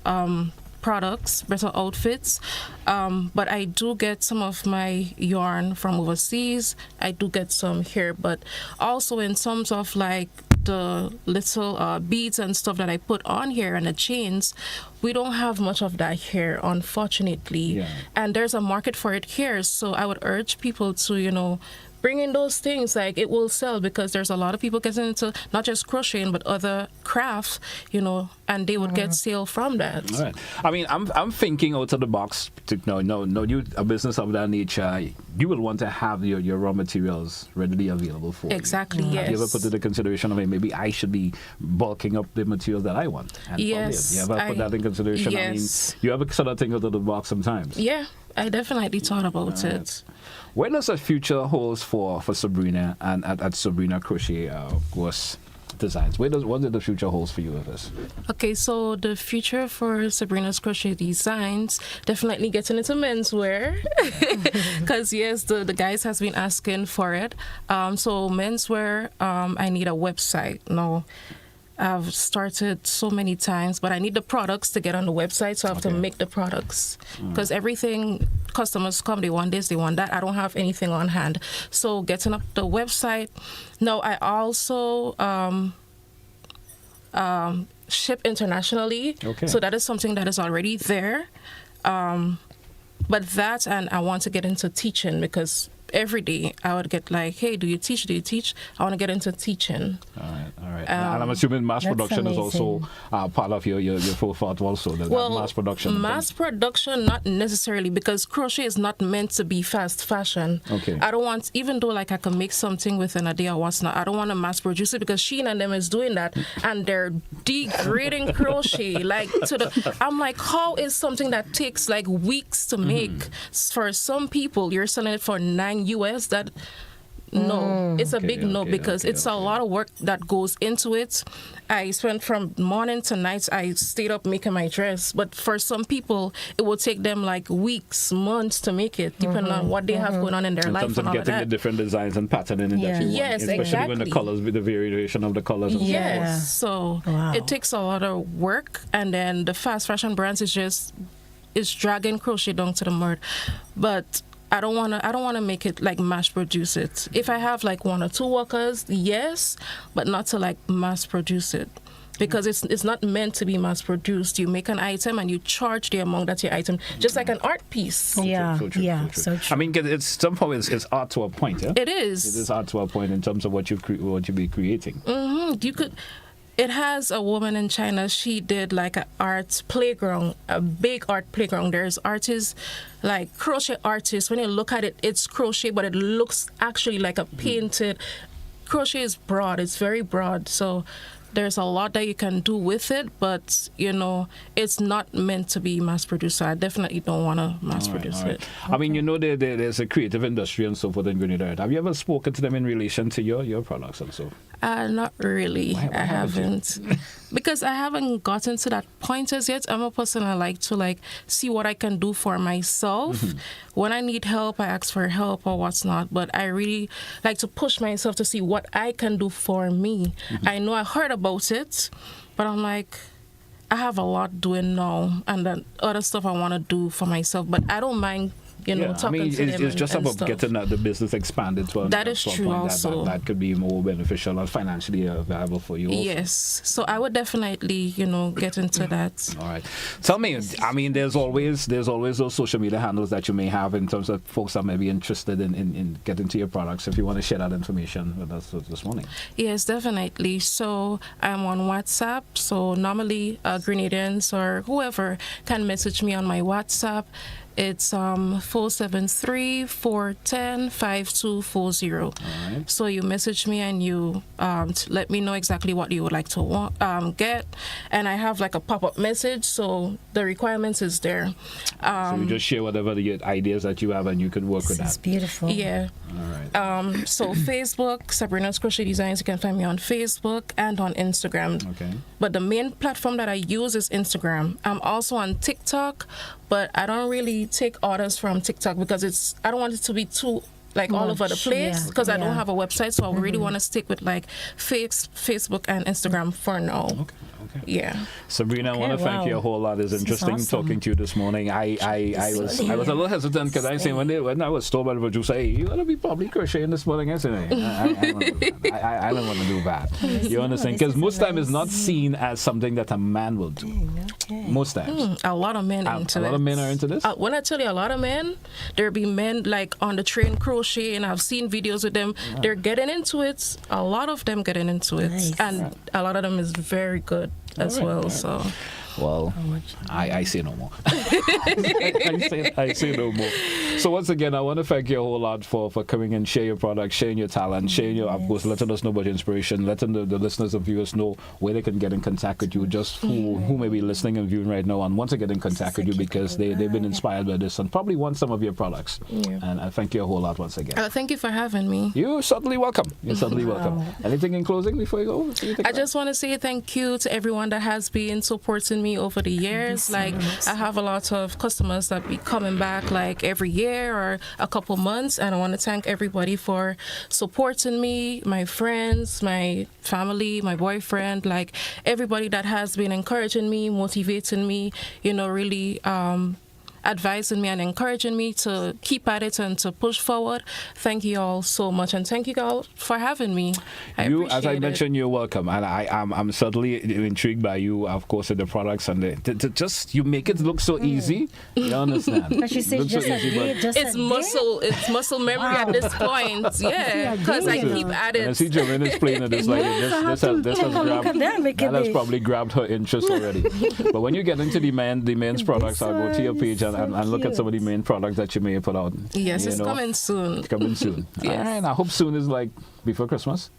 products, better outfits. But I do get some of my yarn from overseas. I do get some here, but also in terms of like the little beads and stuff that I put on here and the chains, we don't have much of that here, unfortunately. And there's a market for it here, so I would urge people to, bring in those things. Like, it will sell, because there's a lot of people getting into not just crocheting but other crafts, and they would get sale from that. All right. I mean, I'm thinking out of the box. A business of that nature, you will want to have your raw materials readily available for exactly. you. Yes. Have you ever put in the consideration of maybe I should be bulking up the materials that I want? And yes. You ever put that in consideration? Yes. I mean, you ever sort of think out of the box sometimes? Yeah, I definitely thought about it. What does the future holds for Sabrina and at Sabrina Crochet course designs? What does the future holds for you with this? Okay, so the future for Sabrina's Crochet Designs, definitely getting into menswear, because yes, the guys has been asking for it. So menswear, I need a website now. I've started so many times, but I need the products to get on the website, so I have to make the products. Because everything, customers come, they want this, they want that. I don't have anything on hand. So getting up the website. Now, I also ship internationally. So that is something that is already there. But that, and I want to get into teaching, because every day I would get like, hey, do you teach? I want to get into teaching. All right. And I'm assuming mass production is also part of your forethought also, that mass production. Mass production, not necessarily, because crochet is not meant to be fast fashion. I don't want, even though like I can make something within a day or what's not, I don't want to mass produce it, because Shein and them is doing that, and they're degrading crochet. I'm like, how is something that takes like weeks to make, for some people, you're selling it for $9 US, that no. It's a Okay, big no because it's a lot of work that goes into it. I spent from morning to night. I stayed up making my dress. But for some people, it will take them like weeks, months to make it, depending on what they have going on in their life In terms and of all getting of the that. different designs and patterning that you want. Yes, Especially when the exactly. colors, with the variation of the colors. and so forth. Yes, so it takes a lot of work, and then the fast fashion brands is dragging crochet down to the mud. But I don't wanna make it like mass produce it. If I have like 1 or 2 workers, yes, but not to like mass produce it. Because it's not meant to be mass produced. You make an item and you charge the amount that's your item, just like an art piece. So true. I mean, 'cause it's somehow it's art to a point, yeah. It is. It is art to a point in terms of what you be creating. You could. It has a woman in China. She did like an art playground, a big art playground. There's artists, like crochet artists. When you look at it, it's crochet, but it looks actually like a painted. Crochet is broad. It's very broad. So there's a lot that you can do with it, but it's not meant to be mass produced. So I definitely don't want to mass produce it. I mean, there's a creative industry and so forth in Grenada. Have you ever spoken to them in relation to your products and so? Not really. Why I haven't. Because I haven't gotten to that point as yet. I'm a person I like to see what I can do for myself. When I need help, I ask for help or what's not. But I really like to push myself to see what I can do for me. I know I heard about it, but I'm like, I have a lot doing now, and then other stuff I want to do for myself. But I don't mind. Talking to them it's just and about stuff. getting the business expanded to That is a true point also. that could be more beneficial and financially viable for you also. Yes. So I would definitely, get into that. All right. Tell me, I mean, there's always those social media handles that you may have in terms of folks that may be interested in getting to your products. If you want to share that information with us this morning. Yes, definitely. So I'm on WhatsApp. So normally Grenadians or whoever can message me on my WhatsApp. It's 473-410-5240. Right. So you message me and you let me know exactly what you would like to get, and I have like a pop-up message. So the requirements is there. So you just share whatever the ideas that you have, and you can work with that. It's beautiful. Yeah. All right. So Facebook, Sabrina's Crochet Designs. You can find me on Facebook and on Instagram. Okay. But the main platform that I use is Instagram. I'm also on TikTok, but I don't really take orders from TikTok because I don't want it to be too all over the place because I don't have a website. So I really want to stick with Facebook and Instagram for now. Okay. Yeah. Sabrina, I want to thank you a whole lot. It's interesting talking to you this morning. I was a little hesitant because I say when I was told by the producer, hey, you want to be probably crocheting this morning, I said, I don't want to do that. You understand? Because most time it's not seen as something that a man will do. Most times. A lot of men into it. A lot of men are into this? When I tell you a lot of men, there be men on the train crochet, and I've seen videos with them. Yeah. They're getting into it. A lot of them getting into it. Nice. And a lot of them is very good as well. So. Well, I say no more. I say no more. So once again, I want to thank you a whole lot for coming and share your product, sharing your talent, sharing your, of course, letting us know about your inspiration, letting the listeners and viewers know where they can get in contact with you, just who may be listening and viewing right now and want to get in contact with you because they've been inspired by this and probably want some of your products. Yeah. And I thank you a whole lot once again. Thank you for having me. You're certainly welcome. You're certainly welcome. Anything in closing before you go? I just want to say thank you to everyone that has been supporting me over the years. I have a lot of customers that be coming back every year or a couple months, and I want to thank everybody for supporting me, my friends, my family, my boyfriend, everybody that has been encouraging me, motivating me, really advising me and encouraging me to keep at it and to push forward. Thank you all so much, and thank you all for having me. As I mentioned, you're welcome, and I'm certainly intrigued by you, of course, in the products and just you make it look so easy. You understand? But she said it's muscle memory at this point. Yeah, because I keep at it. And I see Jermaine explaining this this has probably grabbed her interest already. But when you get into the men's products, I'll go to your page and look at some of the main products that you may put out. Yes, it's coming soon. It's coming soon. Yes. All right, I hope soon is before Christmas.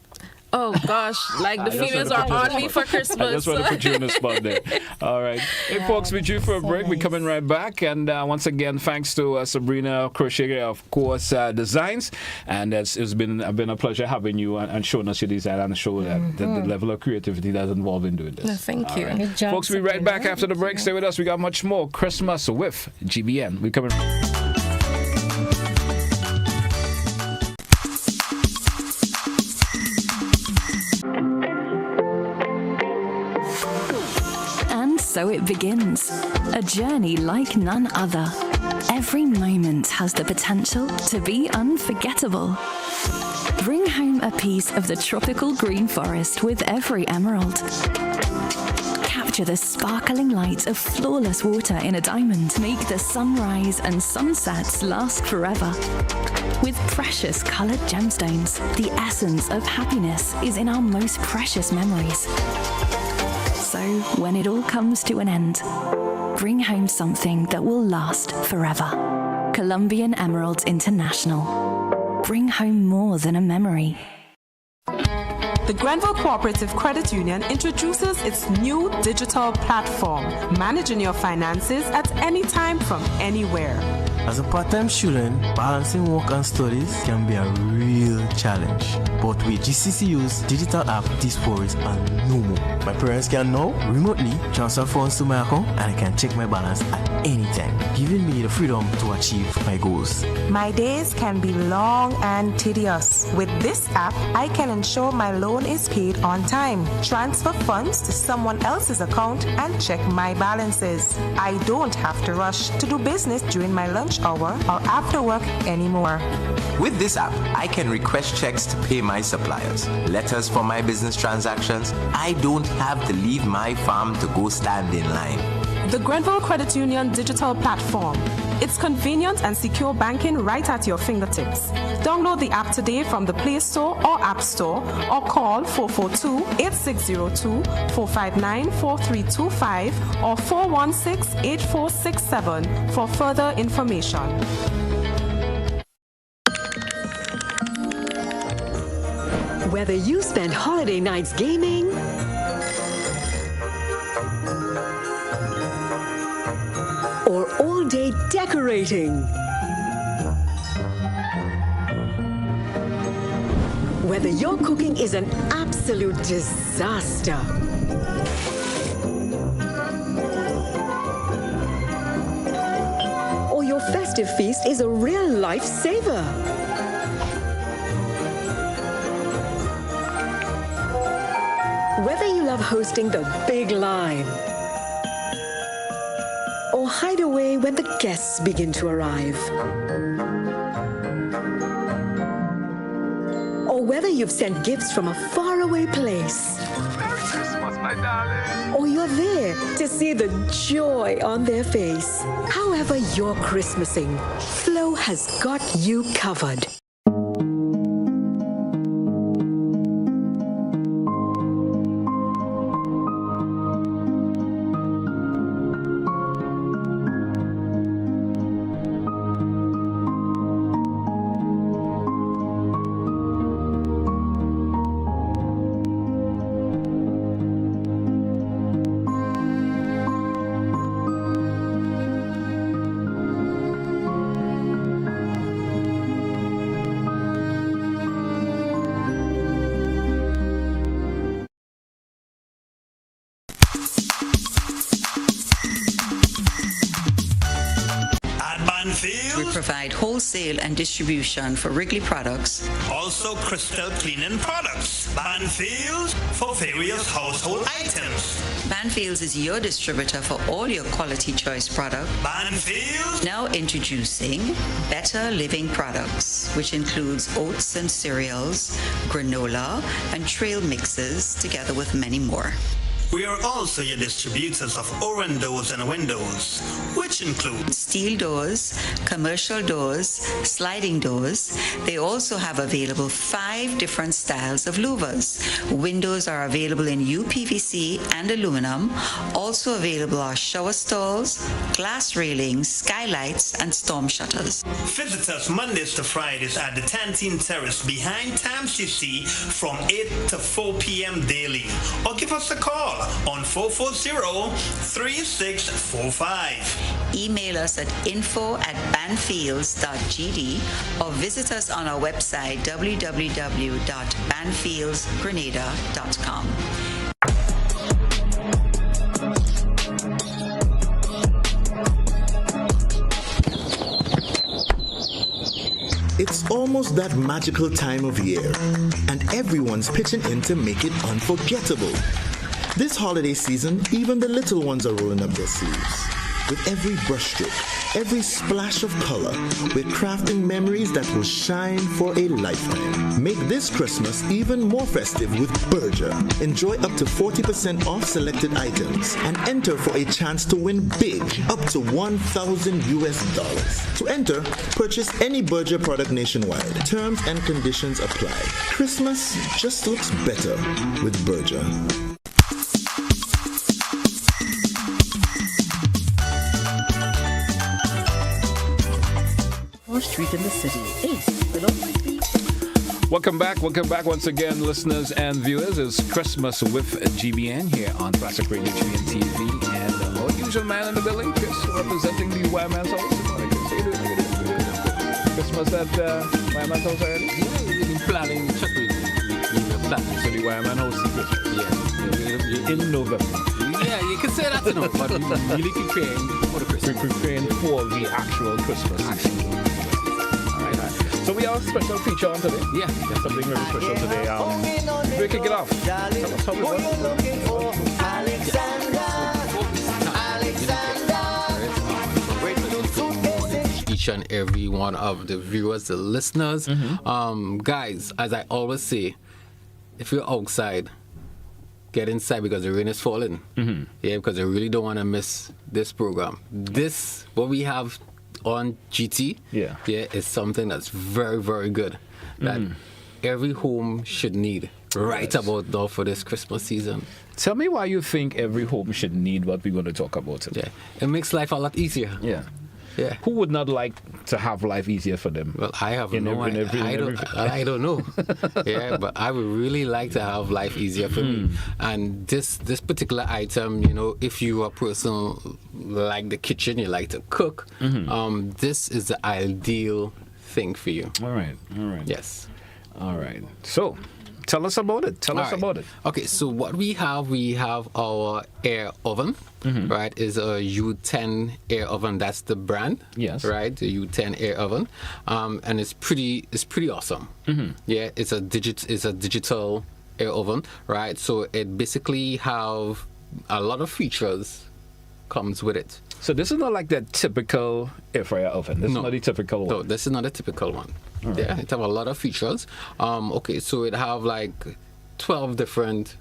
Oh gosh, like the females are on me for Christmas. I just want to put you in the spot there. All right. Hey, folks, we're due for a break. We're coming right back. And once again, thanks to Sabrina Crochet, of course, Designs. And it's been a pleasure having you and showing us your design and show that the level of creativity that's involved in doing this. No, thank you. Right. Good job, Folks, we'll be right back after the break. Stay with us. We got much more Christmas with GBN. We're coming. So it begins, a journey like none other. Every moment has the potential to be unforgettable. Bring home a piece of the tropical green forest with every emerald. Capture the sparkling light of flawless water in a diamond. Make the sunrise and sunsets last forever. With precious colored gemstones, the essence of happiness is in our most precious memories. So, when it all comes to an end, bring home something that will last forever. Colombian Emeralds International. Bring home more than a memory. The Grenville Cooperative Credit Union introduces its new digital platform, managing your finances at any time from anywhere. As a part-time student, balancing work and studies can be a real challenge. But with GCCU's digital app, these worries are no more. My parents can now remotely transfer funds to my account and I can check my balance at any time, giving me the freedom to achieve my goals. My days can be long and tedious. With this app, I can ensure my loan is paid on time, transfer funds to someone else's account, and check my balances. I don't have to rush to do business during my lunch hour or after work anymore. With this app, I can request checks to pay my suppliers, letters for my business transactions. I don't have to leave my farm to go stand in line. The Grenville Credit Union digital platform. It's convenient and secure banking right at your fingertips. Download the app today from the Play Store or App Store or call 442-8602, 459-4325 or 416-8467 for further information. Whether you spend holiday nights gaming or all day decorating, whether your cooking is an absolute disaster, or your festive feast is a real lifesaver. Whether you love hosting the big line or hide away when the guests begin to arrive, or whether you've sent gifts from a faraway place, Merry Christmas, my darling. or you're there to see the joy on their face. However you're Christmasing, Flo has got you covered. We provide wholesale and distribution for Wrigley products. Also crystal cleaning products. Banfield for various household items. Banfield is your distributor for all your quality choice products. Banfield. Now introducing Better Living products, which includes oats and cereals, granola, and trail mixes, together with many more. We are also your distributors of Oran doors and windows, which include steel doors, commercial doors, sliding doors. They also have available 5 different styles of louvers. Windows are available in UPVC and aluminum. Also available are shower stalls, glass railings, skylights, and storm shutters. Visit us Mondays to Fridays at the 10th Terrace behind TAMCC from 8 to 4 p.m. daily. Or give us a call on 440-3645. Email us at info@banfields.gd or visit us on our website www.banfieldsgrenada.com. It's almost that magical time of year, and everyone's pitching in to make it unforgettable. This holiday season, even the little ones are rolling up their sleeves. With every brushstroke, every splash of color, we're crafting memories that will shine for a lifetime. Make this Christmas even more festive with Berger. Enjoy up to 40% off selected items and enter for a chance to win big, up to $1,000. To enter, purchase any Berger product nationwide. Terms and conditions apply. Christmas just looks better with Berger. Street in the city. Ace, below my feet. Welcome back once again, listeners and viewers. It's Christmas with GBN here on Classic Radio GBN TV, and our usual man in the building, Chris, representing the Wireman's House. Good morning, Chris. How you doing? Christmas at Wireman's House already? Yeah, we've been planning. We've been planning. So the Wireman House is Christmas? Yeah. In November. Yeah, you can say that, but we're really preparing for the Christmas. We're preparing for the actual Christmas season. So we have a special feature on today. Yeah. Something very special today. We'll kick it off. Tell us how it was. Each and every one of the viewers, the listeners. Guys, as I always say, if you're outside, get inside because the rain is falling. Yeah, because I really don't want to miss this program. This, what we have on GT, is something that's very, very good that every home should need right about now for this Christmas season. Tell me why you think every home should need what we're going to talk about today. It makes life a lot easier. Yeah. Who would not like to have life easier for them? Well, I have I don't know. Yeah, but I would really like to have life easier for me. And this particular item, you know, if you are a person like the kitchen, you like to cook, this is the ideal thing for you. All right. Yes. All right. So, tell us about it. Tell us about it. Okay, so what we have our air oven, right? Is a U10 air oven. That's the brand. Yes. Right, the U10 air oven, and it's pretty awesome. Yeah, it's a digital air oven, right? So it basically have a lot of features comes with it. So this is not like that typical air fryer oven. This is not the typical one. No, this is not a typical one. Right. Yeah, it have a lot of features. Okay, so it have like 12 different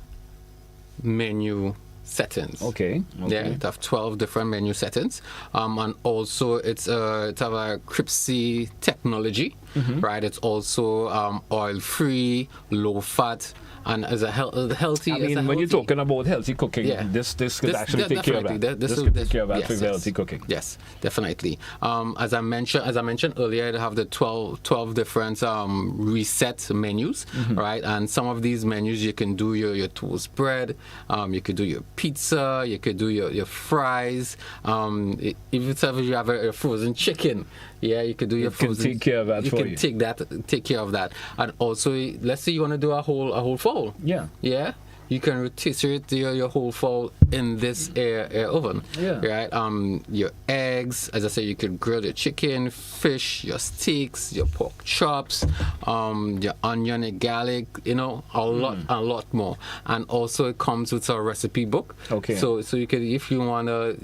menu settings. Okay. Yeah, it have 12 different menu settings. And also it have a Crochet technology, right? It's also oil-free, low-fat, and as a healthy. I mean, when you're talking about healthy cooking, this could actually take care of that. This could take care of that for healthy cooking. Yes, definitely. As I mentioned earlier, it have the 12 different reset menus, right? And some of these menus you can do your toast bread, you could do your pizza, you could do your fries. If you have a frozen chicken, you could do your frozen. Take care of that for you. Take care of that. And also, let's say you want to do a whole fowl. Yeah. Yeah. You can rotisserie your whole fowl in this air oven. Yeah. Right. Your eggs, as I said, you could grill your chicken, fish, your steaks, your pork chops, your onion and garlic. You know, a lot more. And also, it comes with a recipe book. Okay. So you can, if you wanna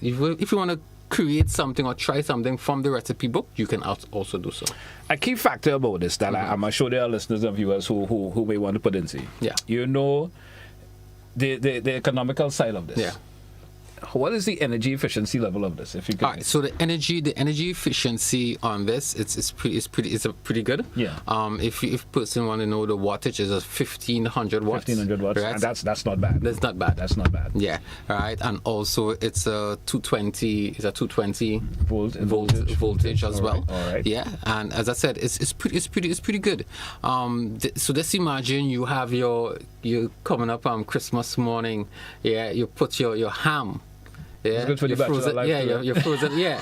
create something or try something from the recipe book, you can also do so. A key factor about this that I'm sure there are listeners and viewers who may want to put in. Yeah. You know, the economical side of this. Yeah. What is the energy efficiency level of this? If you could. All right, so the energy efficiency on this, it's pretty good. Yeah. If person want to know the wattage, is 1500 watts. 1500 watts, right? and that's not bad. That's not bad. That's not bad. Yeah. All right, and also it's a 220. It's a 220 voltage as well. All right. Yeah, and as I said, it's pretty good. So let's imagine you have you coming up on Christmas morning. Yeah, you put your ham. Yeah, it's good for the bachelor life. Yeah, your frozen. Yeah,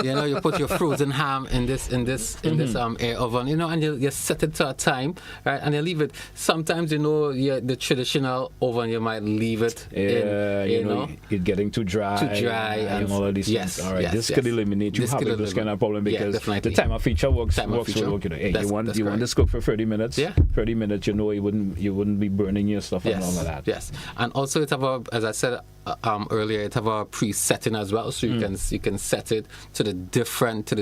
you put your frozen ham in this air oven. And you set it to a time, right? And you leave it. Sometimes the traditional oven you might leave it. Yeah, it's getting too dry. And all of these things. All right, this could eliminate you having this kind of problem because the timer feature works. Hey, you want this cook for 30 minutes. Yeah, 30 minutes. You wouldn't be burning your stuff and all of that. Yes, and also it have as I said earlier, it have a pre-setting as well, so you can set it to the different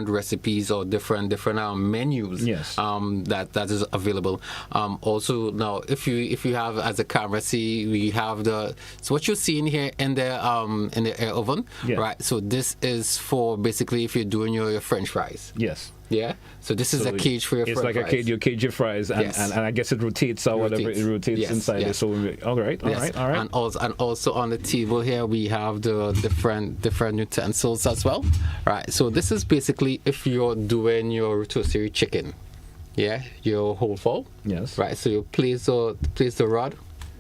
recipes or different menus. Yes. That is available. Also now, if you have, as a camera see, we have so what you're seeing here in the air oven, right? So this is for basically if you're doing your French fries. Yes. Yeah. So this is a cage for your fries. It's like a cage. You cage your fries, and I guess it rotates or whatever. It rotates inside it. So all right. And also on the table here we have the different utensils as well. Right. So this is basically if you're doing your rotisserie chicken. Yeah. Your whole fall. Yes. Right. So you place the rod.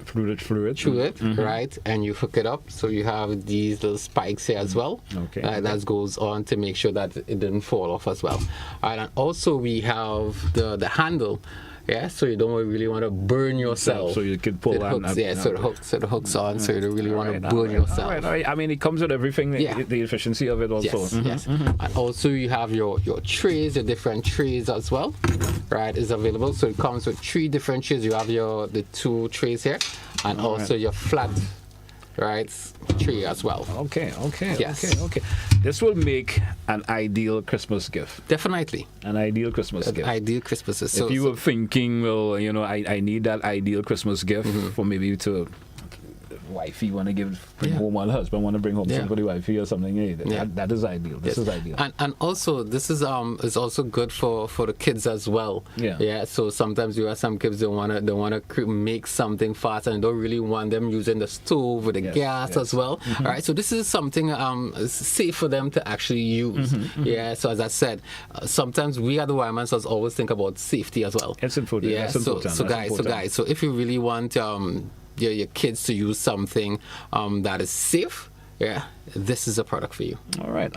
Through it, right, and you hook it up. So you have these little spikes here as well. Okay. That goes on to make sure that it didn't fall off as well. And also we have the handle. Yeah, so you don't really want to burn yourself. So you could pull on. So the hooks on, so you don't really want to burn yourself. All right. I mean, it comes with everything. The efficiency of it also. Yes. And also you have your trays, your different trays as well. Right, is available. So it comes with 3 different trays. You have the 2 trays here, and also your flat. Right, tree as well. Okay. Yes. Okay. This will make an ideal Christmas gift. Definitely. An ideal Christmas gift. Ideal Christmas. If you were thinking, well, I need that ideal Christmas gift for maybe to wifey want to bring home, one husband want to bring home something for the wifey or something. That is ideal. This is ideal. And also this is also good for the kids as well. Yeah. So sometimes you have some kids they wanna make something fast and don't really want them using the stove or the gas as well. All right. So this is something safe for them to actually use. Yeah. So as I said, sometimes we at the Wireman's House always think about safety as well. It's important. Yeah. So guys, so if you really want your kids to use something that is safe, this is a product for you. All right.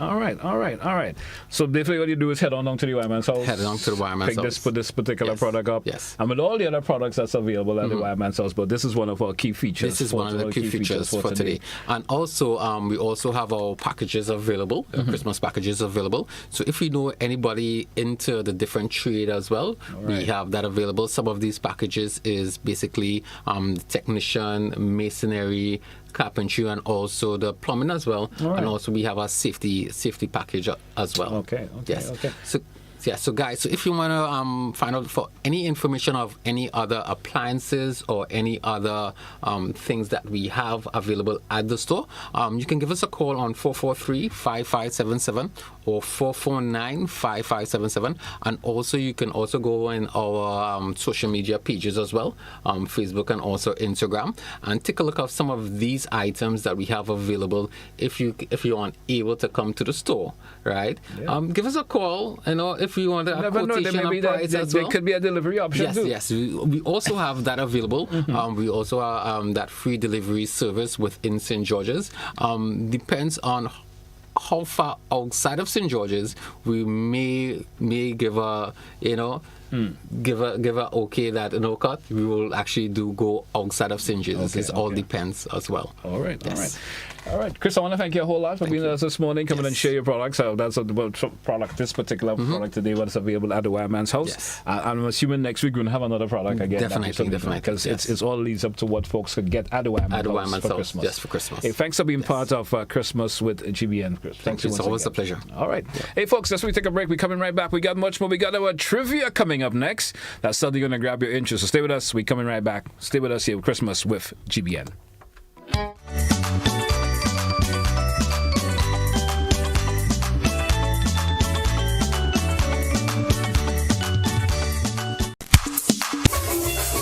So basically what you do is head on down to the Wireman's House. Head on to the Wireman's House. Put this particular product up. Yes. And with all the other products that's available at the Wireman's House, but this is one of our key features. This is one of the key features for today. And also, we also have our packages available, Christmas packages available. So if you know anybody into the different trade as well, we have that available. Some of these packages is basically technician, masonry, carpentry, and also the plumbing as well. And also we have a safety package as well. Okay. So guys, so if you want to find out for any information of any other appliances or any other things that we have available at the store, you can give us a call on 443-5577 or 449-5577, and also you can also go in our social media pages as well, Facebook and also Instagram, and take a look at some of these items that we have available. If you aren't able to come to the store, right? Give us a call. If you want a quotation and price as well. There could be a delivery option too. Yes. We also have that available. We also have that free delivery service within St. George's. Depends on how far outside of St. George's we may give a give a okay that cut. We will actually go outside of St. George's. It all depends as well. All right. Chris, I want to thank you a whole lot for being with us this morning. Come in and share your products. That's this particular product today, what's available at the Wireman's House. Yes. I'm assuming next week we're going to have another product again. Definitely. Because it's all leads up to what folks could get at the Wireman's House for Christmas. Yes, for Christmas. Hey, thanks for being part of Christmas with GBN, Chris. Thank you. It's always a pleasure. All right. Hey, folks, as we take a break, we're coming right back. We got much more. We got our trivia coming coming up next. That's something going to grab your interest. So stay with us. We're coming right back. Stay with us here with Christmas with GBN.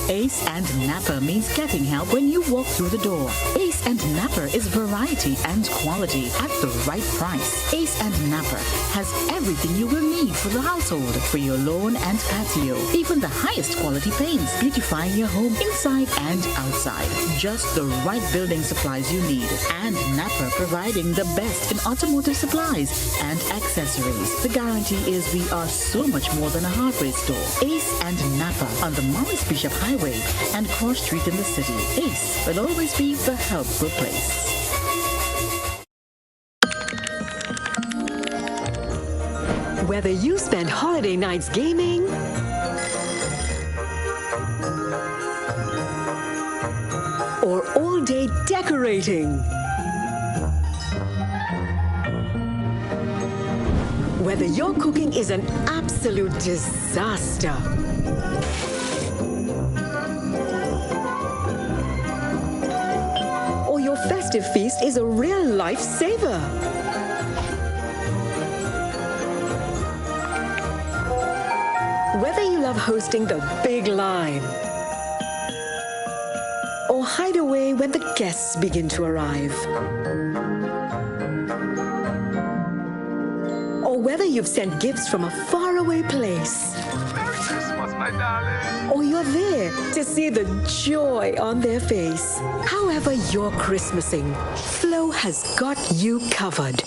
Ace and Napper means getting help when you walk through the door. Ace and Napper is variety and quality at the right price. Ace and Napper has everything you will need for the household, for your lawn and patio. Even the highest quality paints, beautifying your home inside and outside. Just the right building supplies you need. And Napper providing the best in automotive supplies and accessories. The guarantee is we are so much more than a hardware store. Ace and Napper on the Morris Bishop Highway and Cross Street in the city. Ace will always be the helpful place. Whether you spend holiday nights gaming or all day decorating, whether your cooking is an absolute disaster, or your festive feast is a real lifesaver. Whether you love hosting the big line or hide away when the guests begin to arrive, or whether you've sent gifts from a faraway place, Merry Christmas, my darling. or you're there to see the joy on their face. However you're Christmasing, Flo has got you covered.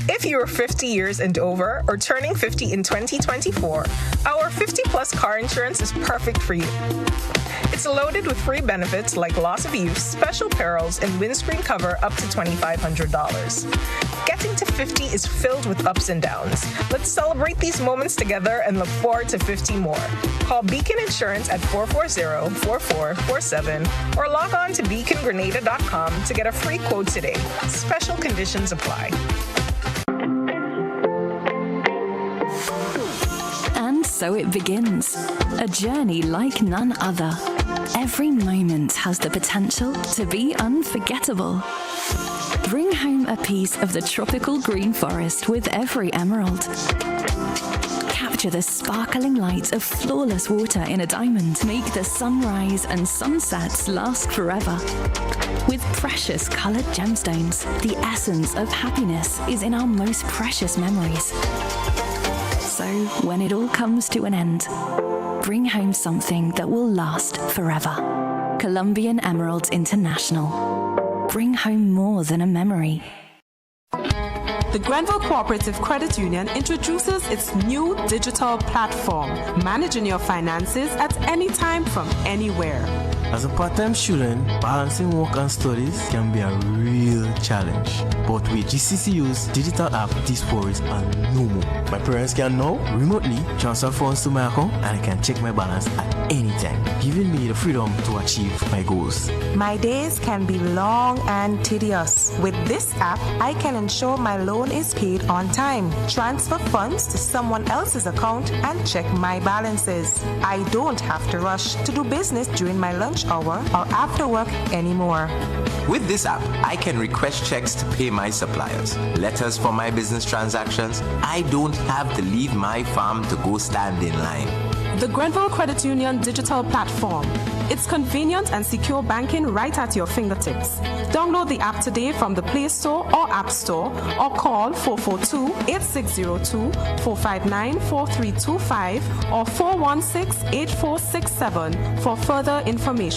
If you are 50 years and over or turning 50 in 2024, our 50-plus car insurance is perfect for you. It's loaded with free benefits like loss of use, special perils, and windscreen cover up to $2,500. Getting to 50 is filled with ups and downs. Let's celebrate these moments together and look forward to 50 more. Call Beacon Insurance at 440-4447 or log on to beacongrenada.com to get a free quote today. Special conditions apply. And so it begins. A journey like none other. Every moment has the potential to be unforgettable. Bring home a piece of the tropical green forest with every emerald. Capture the sparkling light of flawless water in a diamond. Make the sunrise and sunsets last forever. With precious colored gemstones, the essence of happiness is in our most precious memories. So, when it all comes to an end, bring home something that will last forever. Colombian Emeralds International. Bring home more than a memory. The Grenville Cooperative Credit Union introduces its new digital platform, managing your finances at any time from anywhere. As a part-time student, balancing work and studies can be a real challenge. But with GCCU's digital app, these worries are no more. My parents can now remotely transfer funds to my account and I can check my balance at any time, giving me the freedom to achieve my goals. My days can be long and tedious. With this app, I can ensure my loan is paid on time, transfer funds to someone else's account, and check my balances. I don't have to rush to do business during my lunch hour or after work anymore. With this app, I can request checks to pay my suppliers, letters for my business transactions. I don't have to leave my farm to go stand in line. The Grenville Credit Union digital platform. It's convenient and secure banking right at your fingertips. Download the app today from the Play Store or App Store or call 442-8602, 459-4325 or 416-8467 for further information.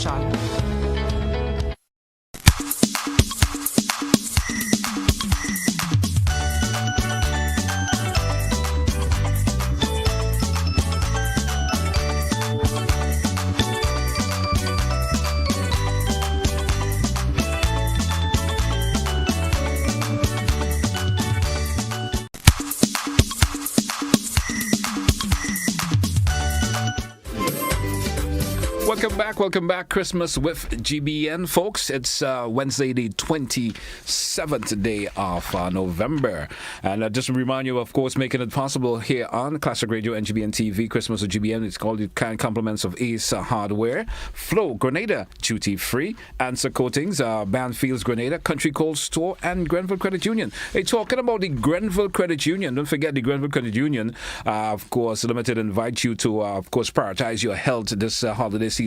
Welcome back. Christmas with GBN, folks. It's Wednesday, the 27th day of November. And just to remind you, of course, making it possible here on Classic Radio and GBN TV, Christmas with GBN. It's called the kind compliments of Ace Hardware, Flow, Grenada, Duty Free, Answer Coatings, Banfield's Grenada, Country Cold Store, and Grenville Credit Union. Hey, talking about the Grenville Credit Union, don't forget the Grenville Credit Union, of course, Limited invite you to, of course, prioritize your health this holiday season.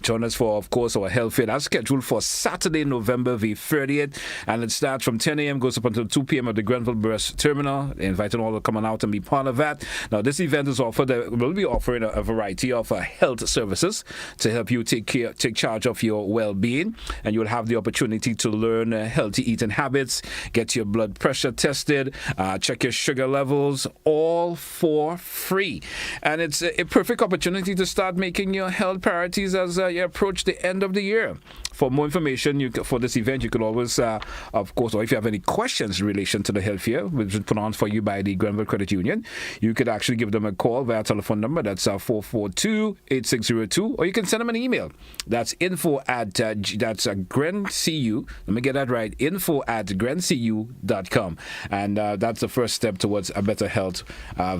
Join us for, of course, our health fair. That's scheduled for Saturday, November the 30th, and it starts from 10 a.m., goes up until 2 p.m. at the Grenville Bus Terminal. Inviting all to come on out and be part of that. Now, this event is offered. We'll be offering a variety of health services to help you take charge of your well-being, and you'll have the opportunity to learn healthy eating habits, get your blood pressure tested, check your sugar levels, all for free. And it's a perfect opportunity to start making your health priorities as you approach the end of the year. For more information for this event, you could always, of course, or if you have any questions in relation to the health fair, which is put on for you by the Grenville Credit Union, you could actually give them a call via telephone number. That's 442-8602, or you can send them an email. That's info@grencu. Let me get that right. info@grencu.com, and that's the first step towards a better health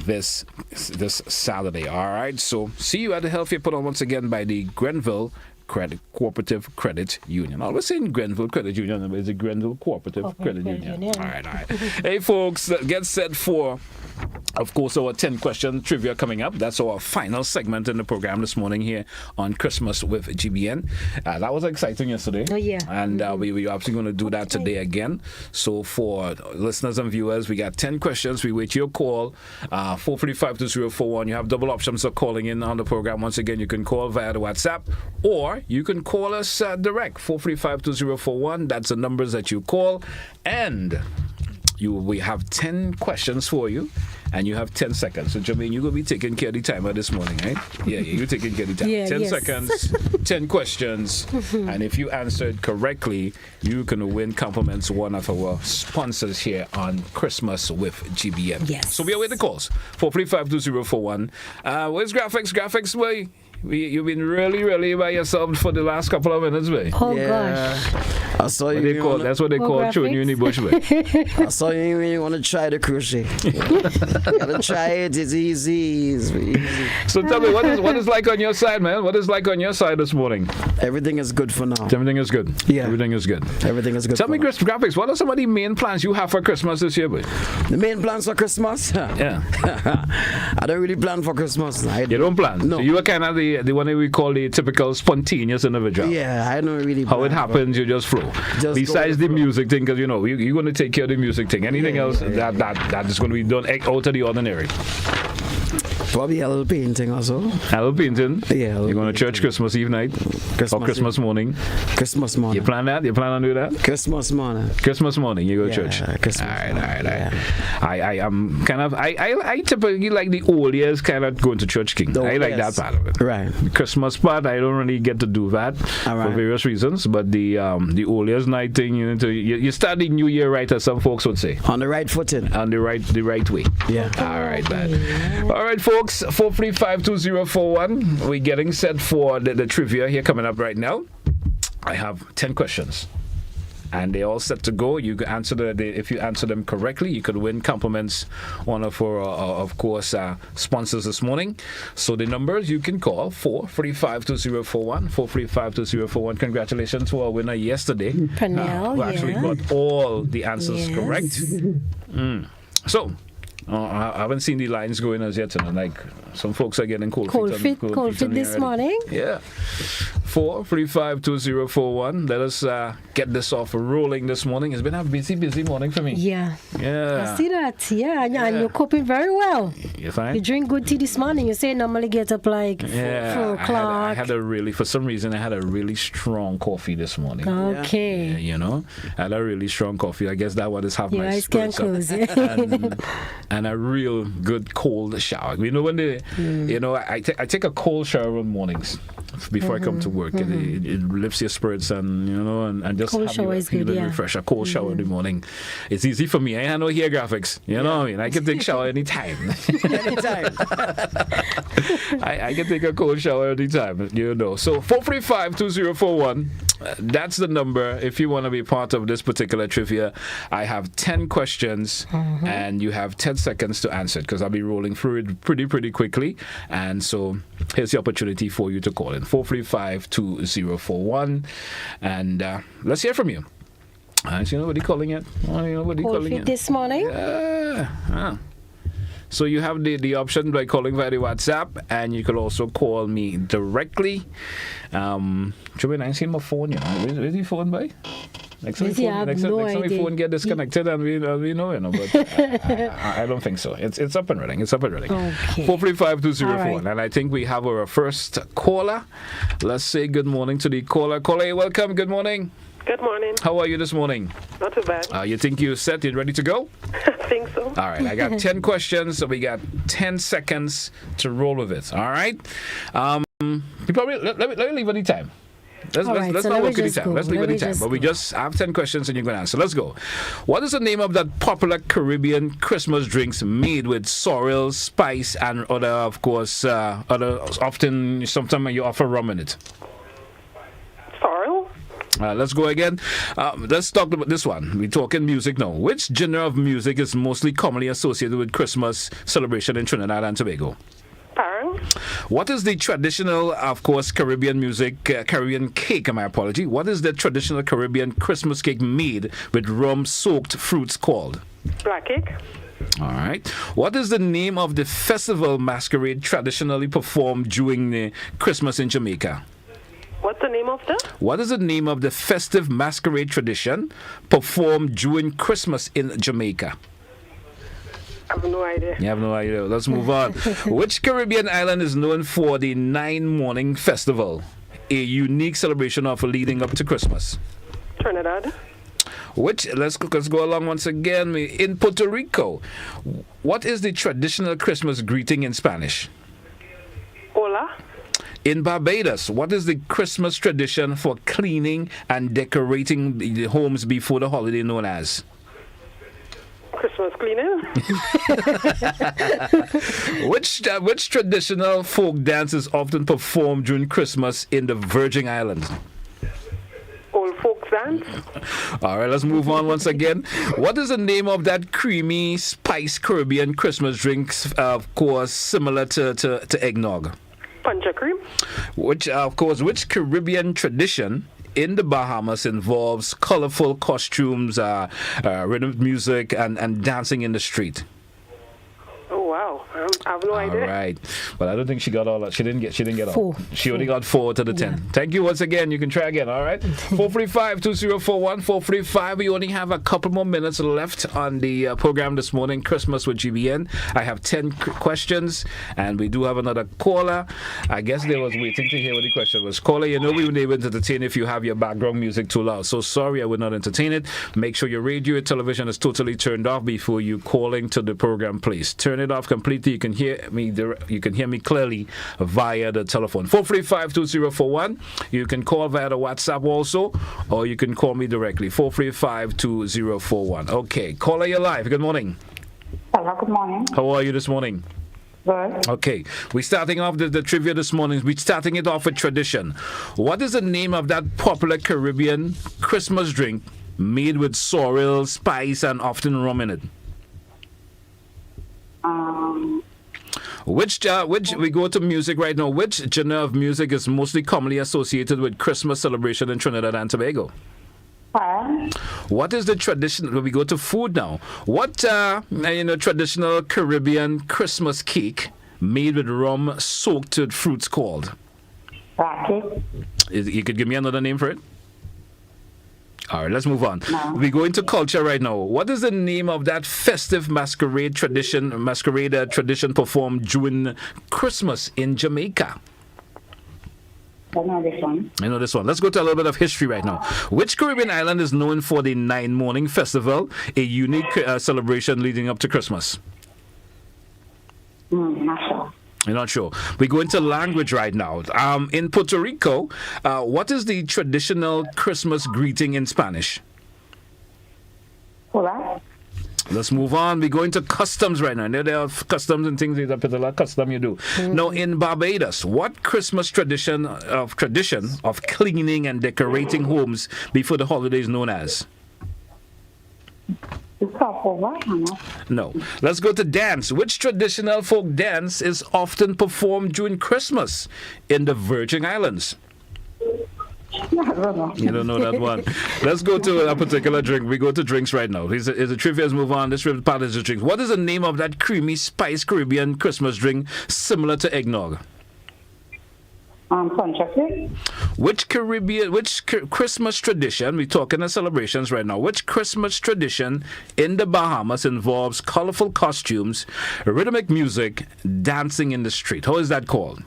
this Saturday. All right. So see you at the health fair put on once again by the Grenville Cooperative Credit Union. I was saying Grenville Credit Union, but it's a Grenville Cooperative Credit Union. All right. Hey, folks, get set for, of course, our 10-question trivia coming up. That's our final segment in the program this morning here on Christmas with GBN. That was exciting yesterday. Oh, yeah. And we're actually going to do that today again. So for listeners and viewers, we got 10 questions. We wait your call, 435-2041. You have double options of calling in on the program. Once again, you can call via the WhatsApp, or you can call us direct, 435-2041. That's the numbers that you call. And we have 10 questions for you, and you have 10 seconds. So, Jermaine, you're going to be taking care of the timer this morning, right? Yeah, you're taking care of the timer. 10 seconds, 10 questions, and if you answered correctly, you can win compliments one of our sponsors here on Christmas with GBN. Yes. So we await the calls, 435-2041. Where's Graphix? Graphix, boy? You've been really by yourself for the last couple of minutes, boy. Oh, gosh. I saw you. That's what they call chewing you in the bush, boy. I saw you when you want to try the crochet. You gotta try it. It's easy. It's easy. So tell me, what is like on your side, man? What is like on your side this morning? Everything is good for now. Everything is good. Yeah. Everything is good. Everything is good. Tell me, Graphix, what are some of the main plans you have for Christmas this year, boy? The main plans for Christmas? Yeah. I don't really plan for Christmas. You don't plan? No. So you are kind of the one that we call the typical spontaneous individual. Yeah, I don't really. How it happens, you just flow. Besides the music thing, because you're going to take care of the music thing. Anything else that is going to be done out of the ordinary. Probably a little painting also. A little painting? Yeah. You're going to church Christmas Eve night? Or Christmas morning? Christmas morning. You plan that? You plan on doing that? Christmas morning. Christmas morning, you go to church? Christmas. All right. I am kind of, I typically like the old years kind of going to church king. I like that part of it. Right. The Christmas part, I don't really get to do that for various reasons, but the old years night thing, you start the new year right, as some folks would say. On the right footing. On the right way. Yeah. All right, man. All right, folks, 435-2041. We're getting set for the trivia here coming up right now. I have 10 questions, and they're all set to go. You can answer if you answer them correctly, you could win compliments. One of our, of course, sponsors this morning. So the numbers you can call, 435-2041, 435-2041. Congratulations to our winner yesterday. Pernell, who actually got all the answers correct. So, I haven't seen the lines going as yet, and like some folks are getting cold feet this morning. Yeah. 435-2041. Let us get this off rolling this morning. It's been a busy morning for me. Yeah. Yeah. I see that. Yeah. And you're coping very well. You fine? You drink good tea this morning. You say normally get up like 4 o'clock. I had a really strong coffee this morning. Okay. I had a really strong coffee. I guess that one is half my eyes can't close. And a real good cold shower. When I take a cold shower on mornings before I come to work. work. It lifts your spirits and and just Cold have shower you is good, feeling yeah. refreshed. A cold shower in the morning. It's easy for me. I have no hair graphics. You know what I mean? I can take shower anytime. Anytime. I can take a cold shower anytime. So 435-2041. That's the number if you want to be part of this particular trivia. I have 10 questions and you have 10 seconds to answer it because I'll be rolling through it pretty quickly. And so here's the opportunity for you to call in 435-2041 and let's hear from you. I see nobody calling yet. Nobody calling yet. This morning? So you have the option by calling via the WhatsApp, and you can also call me directly. Jermaine, I see my phone. Where's your phone by? Next time my phone get disconnected and we know, but I don't think so. It's up and running. Okay. 435-2041. Right. And I think we have our first caller. Let's say good morning to the caller. Caller, welcome. Good morning. Good morning. How are you this morning? Not too bad. You think you're set? You ready to go? I think so. All right. I got 10 questions, so we got 10 seconds to roll with it. All right. You probably let me leave any time. Let's not work any time. Let's leave any time. But we just have 10 questions and you're going to answer. Let's go. What is the name of that popular Caribbean Christmas drinks made with sorrel, spice, and other, of course, often, sometimes you offer rum in it? Sorrel? Let's go again. Let's talk about this one. We're talking music now. Which genre of music is mostly commonly associated with Christmas celebration in Trinidad and Tobago? Parang? What is the traditional, of course, Caribbean music, Caribbean cake, my apology. What is the traditional Caribbean Christmas cake made with rum-soaked fruits called? Black cake. All right. What is the name of the festival masquerade traditionally performed during the Christmas in Jamaica? What's the name of the? What is the name of the festive masquerade tradition performed during Christmas in Jamaica? I have no idea. You have no idea. Let's move on. Which Caribbean island is known for the 9-morning festival, a unique celebration of leading up to Christmas? Trinidad. Let's go along once again. In Puerto Rico, what is the traditional Christmas greeting in Spanish? Hola. In Barbados, what is the Christmas tradition for cleaning and decorating the homes before the holiday known as? Christmas cleaning. Which traditional folk dance is often performed during Christmas in the Virgin Islands? Old folk dance. All right, let's move on once again. What is the name of that creamy, spiced Caribbean Christmas drink, of course, similar to eggnog? Punch cream. Which Caribbean tradition in the Bahamas involves colorful costumes, rhythm music, and dancing in the street? Oh wow, I have no idea. All right, but I don't think she got all that. She didn't get all. 4. She only got 4 to the 10. Yeah. Thank you once again. You can try again. All right. 435-2041. 435. We only have a couple more minutes left on the program this morning. Christmas with GBN. I have 10 questions, and we do have another caller. I guess they was waiting to hear what the question was. Caller, we wouldn't be able to entertain if you have your background music too loud. So sorry, I would not entertain it. Make sure your radio, your television is totally turned off before you calling to the program, please. Turn it off completely. You can hear me. You can hear me clearly via the telephone. 435-2041. You can call via the WhatsApp also, or you can call me directly. 435-2041. Okay, caller, you're live. Good morning. Hello. Good morning. How are you this morning? Good. Okay, we're starting off the trivia this morning. We're starting it off with tradition. What is the name of that popular Caribbean Christmas drink made with sorrel, spice, and often rum in it? Which we go to music right now. Which genre of music is mostly commonly associated with Christmas celebration in Trinidad and Tobago? What is the tradition? We go to food now. What traditional Caribbean Christmas cake made with rum soaked with fruits called? You could give me another name for it? All right, let's move on. No. We go into culture right now. What is the name of that festive masquerade tradition performed during Christmas in Jamaica? I know this one. Let's go to a little bit of history right now. Which Caribbean island is known for the 9-morning festival, a unique celebration leading up to Christmas? Not sure. You're not sure. We go into language right now. In Puerto Rico, what is the traditional Christmas greeting in Spanish? Hola. Let's move on. We go into customs right now. There are customs and things. There's a particular custom you do. Now, in Barbados, what Christmas tradition of cleaning and decorating homes before the holiday is known as? No. Let's go to dance. Which traditional folk dance is often performed during Christmas in the Virgin Islands? You don't know that one. Let's go to a particular drink. We go to drinks right now. Is the trivia? Let's move on. This part is the drinks. What is the name of that creamy spice Caribbean Christmas drink similar to eggnog? Which Christmas tradition, we're talking of celebrations right now, which Christmas tradition in the Bahamas involves colorful costumes, rhythmic music, dancing in the street? How is that called?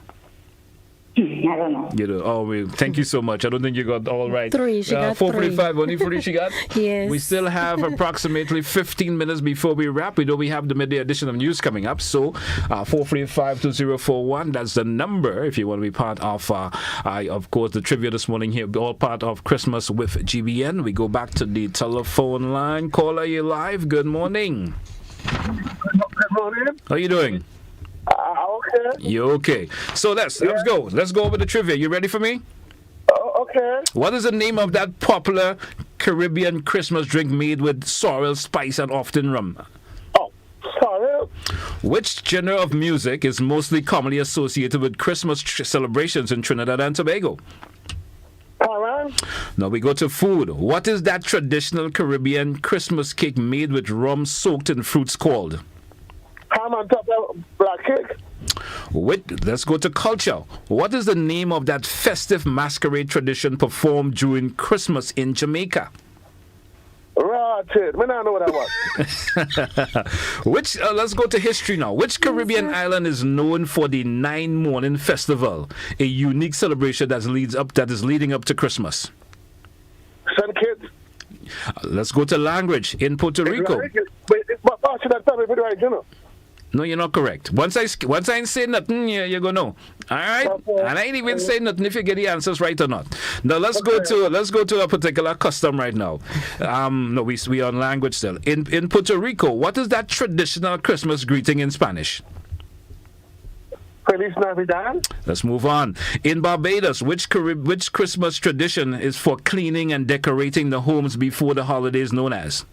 I don't know. You know, thank you so much. I don't think you got all right. 3. She got 4:45. Only 3 she got? Yes. We still have approximately 15 minutes before we wrap. We have the midday edition of news coming up. So 435-2041. That's the number if you want to be part of course, the trivia this morning here. All part of Christmas with GBN. We go back to the telephone line. Caller, you live. Good morning. Good morning. How are you doing? Okay. You okay? So let's go. Let's go over the trivia. You ready for me? Okay. What is the name of that popular Caribbean Christmas drink made with sorrel, spice, and often rum? Sorrel. Which genre of music is mostly commonly associated with Christmas celebrations in Trinidad and Tobago? Now we go to food. What is that traditional Caribbean Christmas cake made with rum soaked in fruits called? Ham on top of black cake. Let's go to culture. What is the name of that festive masquerade tradition performed during Christmas in Jamaica? Rotted. I don't know what that was. Let's go to history now. Which Caribbean island is known for the 9-morning festival, a unique celebration that is leading up to Christmas? St. Kitts. Let's go to language. In Puerto Rico. No, you're not correct. Once I say nothing, you're gonna know. All right, and I ain't even say nothing if you get the answers right or not. Now let's go to a particular custom right now. No, we on language still. In Puerto Rico, what is that traditional Christmas greeting in Spanish? Feliz Navidad. Let's move on. In Barbados, which Christmas tradition is for cleaning and decorating the homes before the holiday is known as?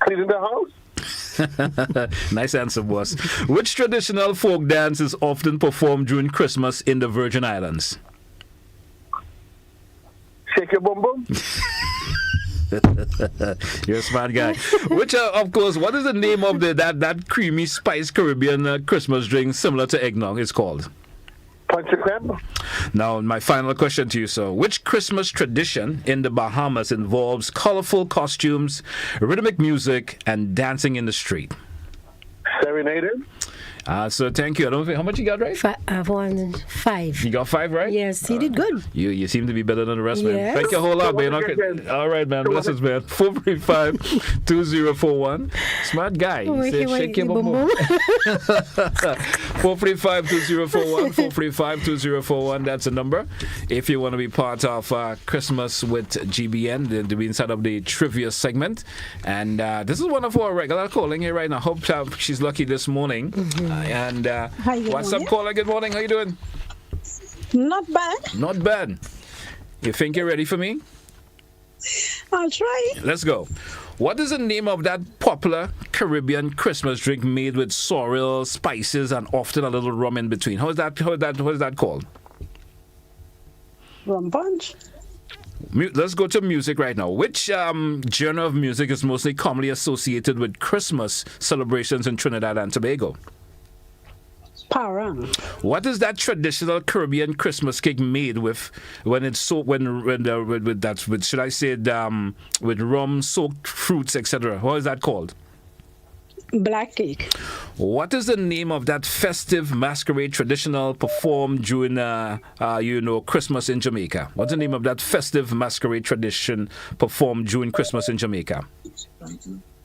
Cleaning the house. Nice answer, boss. Which traditional folk dance is often performed during Christmas in the Virgin Islands? Shake your bum bum. You're a smart guy. Which, of course, what is the name of that creamy spice Caribbean Christmas drink similar to eggnog? It's called? Now, my final question to you, sir. Which Christmas tradition in the Bahamas involves colorful costumes, rhythmic music, and dancing in the street? Serenading. So thank you. I don't think, how much you got right? 5. You got 5 right? Yes, he did good. You seem to be better than the rest, man. Yes. Thank you a whole lot, man. All right, man. Blessings, man. 435-2041. Smart guy. He said, shake your bum bum. 435-2041. 435-2041. That's the number. If you want to be part of Christmas with GBN, they'll be inside of the trivia segment. And this is one of our regular calling here right now. Hope she's lucky this morning. And what's up, caller? Good morning. How you doing? Not bad. Not bad. You think you're ready for me? I'll try. Let's go. What is the name of that popular Caribbean Christmas drink made with sorrel, spices, and often a little rum in between? How is that called? Rum punch. Let's go to music right now. Which genre of music is mostly commonly associated with Christmas celebrations in Trinidad and Tobago? Parang. What is that traditional Caribbean Christmas cake made with with rum soaked fruits, etc.? What is that called? Black cake. What is the name of that festive masquerade traditional performed during Christmas in Jamaica? What's the name of that festive masquerade tradition performed during Christmas in Jamaica?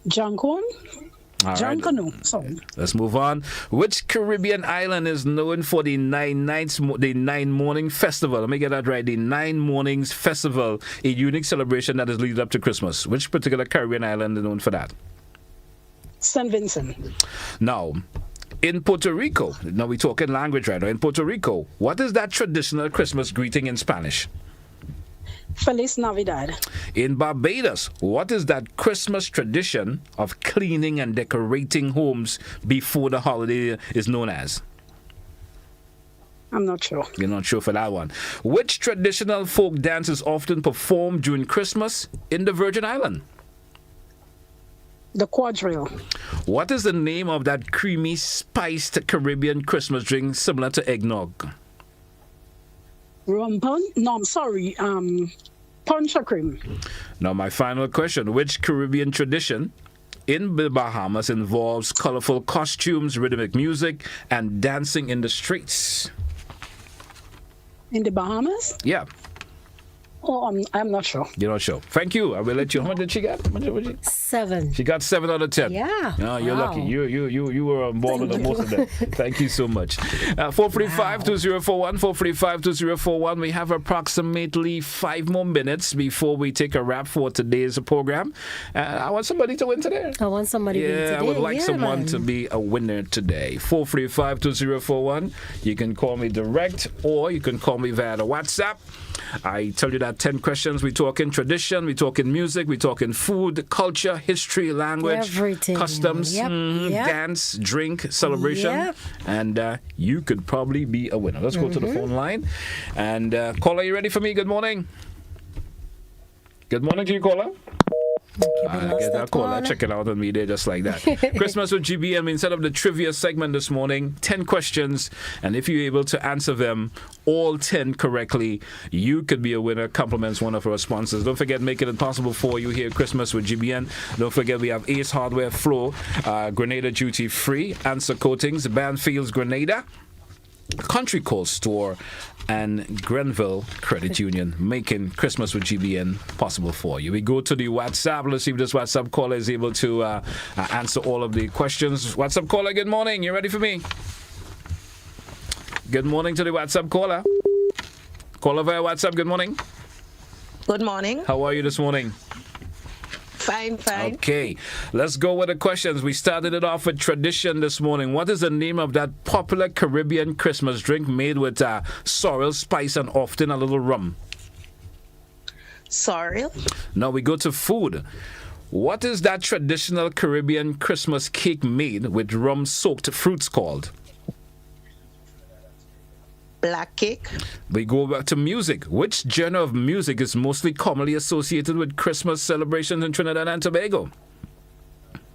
Junkhorn. All John right. Canoe. Sorry. Let's move on. Which Caribbean island is known for the nine morning festival? Let me get that right. The 9 mornings festival, a unique celebration that is leading up to Christmas. Which particular Caribbean island is known for that? St. Vincent. Now, in Puerto Rico, now we're talking language right now. In Puerto Rico, what is that traditional Christmas greeting in Spanish? Feliz Navidad. In Barbados, what is that Christmas tradition of cleaning and decorating homes before the holiday is known as? I'm not sure. You're not sure for that one. Which traditional folk dance is often performed during Christmas in the Virgin Island? The quadrille. What is the name of that creamy, spiced Caribbean Christmas drink similar to eggnog? Rum punch? No, I'm sorry. Punch or cream. Now, my final question. Which Caribbean tradition in the Bahamas involves colorful costumes, rhythmic music, and dancing in the streets? In the Bahamas? Yeah. Oh, I'm not sure. You're not sure. Thank you. I will let you. How much did she get? 7. She got 7 out of 10. Yeah. Oh, you're Wow. lucky. You were involved in the most of that. Thank you so much. 435-2041, 435-2041. We have approximately 5 more minutes before we take a wrap for today's program. I want somebody to win today. I want somebody to win today. I would like someone man. to be a winner today. 435-2041. You can call me direct or you can call me via the WhatsApp. I tell you that 10 questions. We talking tradition, we talking music, we talking food, culture, history, language, everything. customs, Yep. dance, drink, celebration. Yep. And you could probably be a winner. Let's go to the phone line. And caller, you ready for me? Good morning. Good morning to you, caller. Get that caller. Check it out on me there just like that. Christmas with GBN. We set up the trivia segment this morning. 10 questions. And if you're able to answer them all 10 correctly, you could be a winner. Compliments one of our sponsors. Don't forget, making it possible for you here, Christmas with GBN. Don't forget, we have Ace Hardware Flow, Grenada Duty Free, Answer Coatings, Banfield's Grenada, Country Cold Store, and Grenville Credit Union, making Christmas with GBN possible for you. We go to the WhatsApp. Let's see if this WhatsApp caller is able to answer all of the questions. WhatsApp caller, good morning. You ready for me? Good morning to the WhatsApp caller. Caller via WhatsApp, good morning. Good morning. How are you this morning? Fine. Okay, let's go with the questions. We started it off with tradition this morning. What is the name of that popular Caribbean Christmas drink made with sorrel, spice, and often a little rum? Sorrel. Now we go to food. What is that traditional Caribbean Christmas cake made with rum-soaked fruits called? Black cake. We go back to music. Which genre of music is mostly commonly associated with Christmas celebrations in Trinidad and Tobago?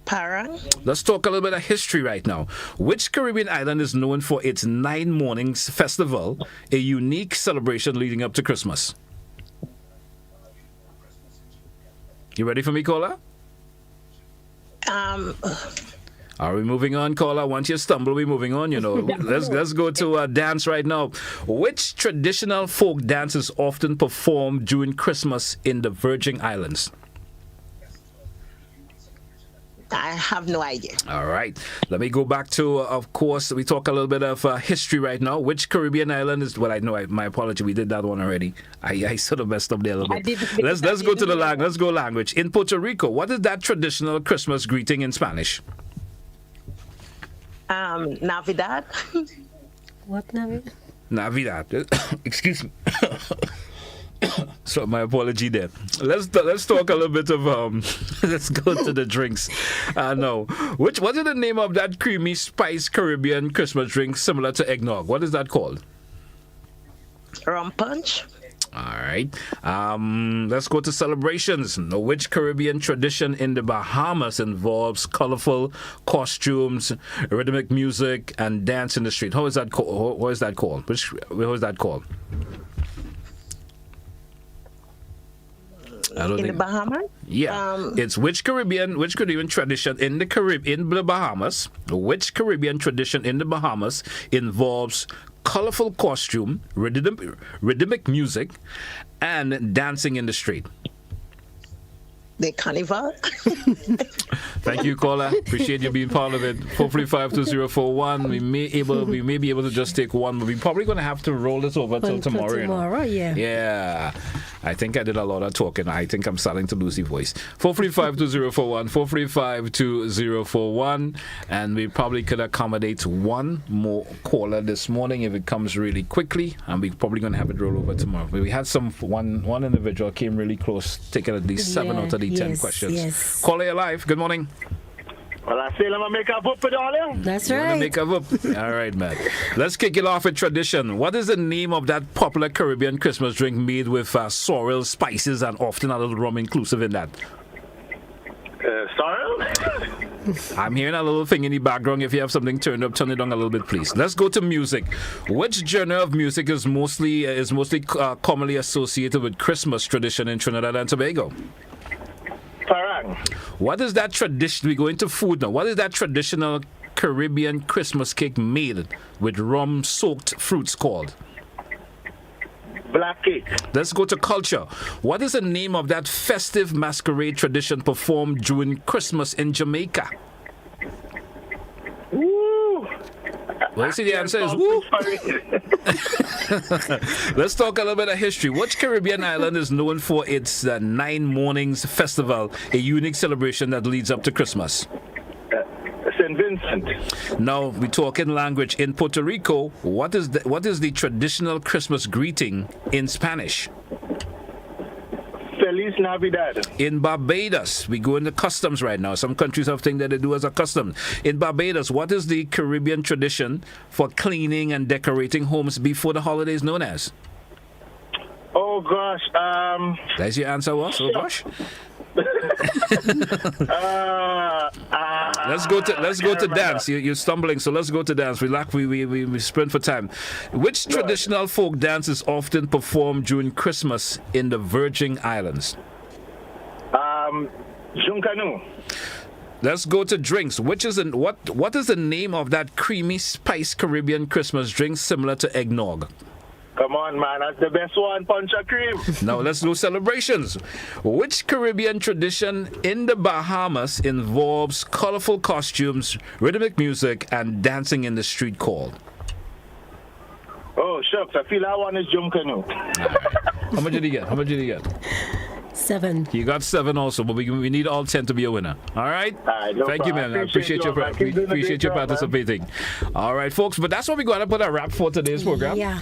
Parang. Let's talk a little bit of history right now. Which Caribbean island is known for its 9 mornings festival, a unique celebration leading up to Christmas? You ready for me, caller? Are we moving on, caller? Once you stumble, we're moving on, you know. Let's go to dance right now. Which traditional folk dance is often performed during Christmas in the Virgin Islands? I have no idea. All right. Let me go back to, of course, we talk a little bit of history right now. Which Caribbean island is, well, I know, my apology, we did that one already. I sort of messed up there a little bit. Let's go to the language. Let's go language. In Puerto Rico, what is that traditional Christmas greeting in Spanish? Navidad. What Navidad? Navidad. Excuse me. So my apology there. Let's talk a little bit of let's go to the drinks. No. What is the name of that creamy spice Caribbean Christmas drink similar to eggnog? What is that called? Rum punch. All right. Let's go to celebrations. Now, which Caribbean tradition in the Bahamas involves colorful costumes, rhythmic music, and dance in the street? How is that called? What is that called? How is that called? In the Bahamas? Yeah. It's which Caribbean tradition in the Bahamas? Which Caribbean tradition in the Bahamas involves colorful costume, rhythmic music, and dancing in the street? the carnival. Thank you, caller. Appreciate you being part of it. 435-2041. We may be able to just take one, but we're probably going to have to roll this over till tomorrow. Tomorrow, yeah. Yeah. I think I did a lot of talking. I think I'm starting to lose the voice. 435-2041. 435-2041. And we probably could accommodate one more caller this morning if it comes really quickly. And we're probably going to have it roll over tomorrow. But we had one individual came really close, taking at least 7 out of the 10 questions. Yes. Caller, you're live. Good morning. Well, I say, let me make a whoop with all you. That's You wanna right. make a whoop? All right, man. Let's kick it off with tradition. What is the name of that popular Caribbean Christmas drink made with sorrel, spices, and often a little rum inclusive in that? Sorrel? I'm hearing a little thing in the background. If you have something turned up, turn it down a little bit, please. Let's go to music. Which genre of music is mostly commonly associated with Christmas tradition in Trinidad and Tobago? Parang. What is that tradition? We go into food now. What is that traditional Caribbean Christmas cake made with rum-soaked fruits called? Black cake. Let's go to culture. What is the name of that festive masquerade tradition performed during Christmas in Jamaica? Woo! Well, you see, the answer is woo. Let's talk a little bit of history. Which Caribbean island is known for its 9 Mornings Festival, a unique celebration that leads up to Christmas? St. Vincent. Now, we talk in language. In Puerto Rico, what is the traditional Christmas greeting in Spanish? Feliz Navidad. In Barbados, we go into customs right now. Some countries have things that they do as a custom. In Barbados, what is the Caribbean tradition for cleaning and decorating homes before the holidays known as? Oh gosh. That's your answer, was? Oh gosh. Let's go to dance. You're stumbling, so let's go to dance. We sprint for time. Which traditional folk dance is often performed during Christmas in the Virgin Islands? Junkanu. Let's go to drinks. What is the name of that creamy spice Caribbean Christmas drink similar to eggnog? Come on, man. That's the best one. Punch a cream. Now let's do celebrations. Which Caribbean tradition in the Bahamas involves colorful costumes, rhythmic music, and dancing in the street called? Oh, shucks. I feel that one is Junkanu. How much did he get? 7. You got 7 also, but we need all 10 to be a winner. All right? No Thank you, man. I appreciate your participating. All right, folks. But that's what we're going to put a wrap for today's program. Yeah.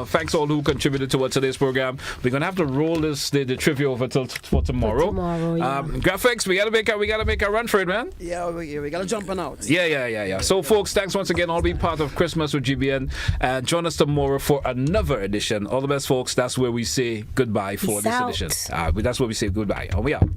Thanks all who contributed to today's program. We're going to have to roll the trivia over for tomorrow. Yeah. Graphix, we got to make a run for it, man. Yeah, we got to jump on out. Yeah. So, folks, thanks once again. I'll be part of Christmas with GBN. And join us tomorrow for another edition. All the best, folks. That's where we say goodbye for this edition. That's where we say goodbye. And we out.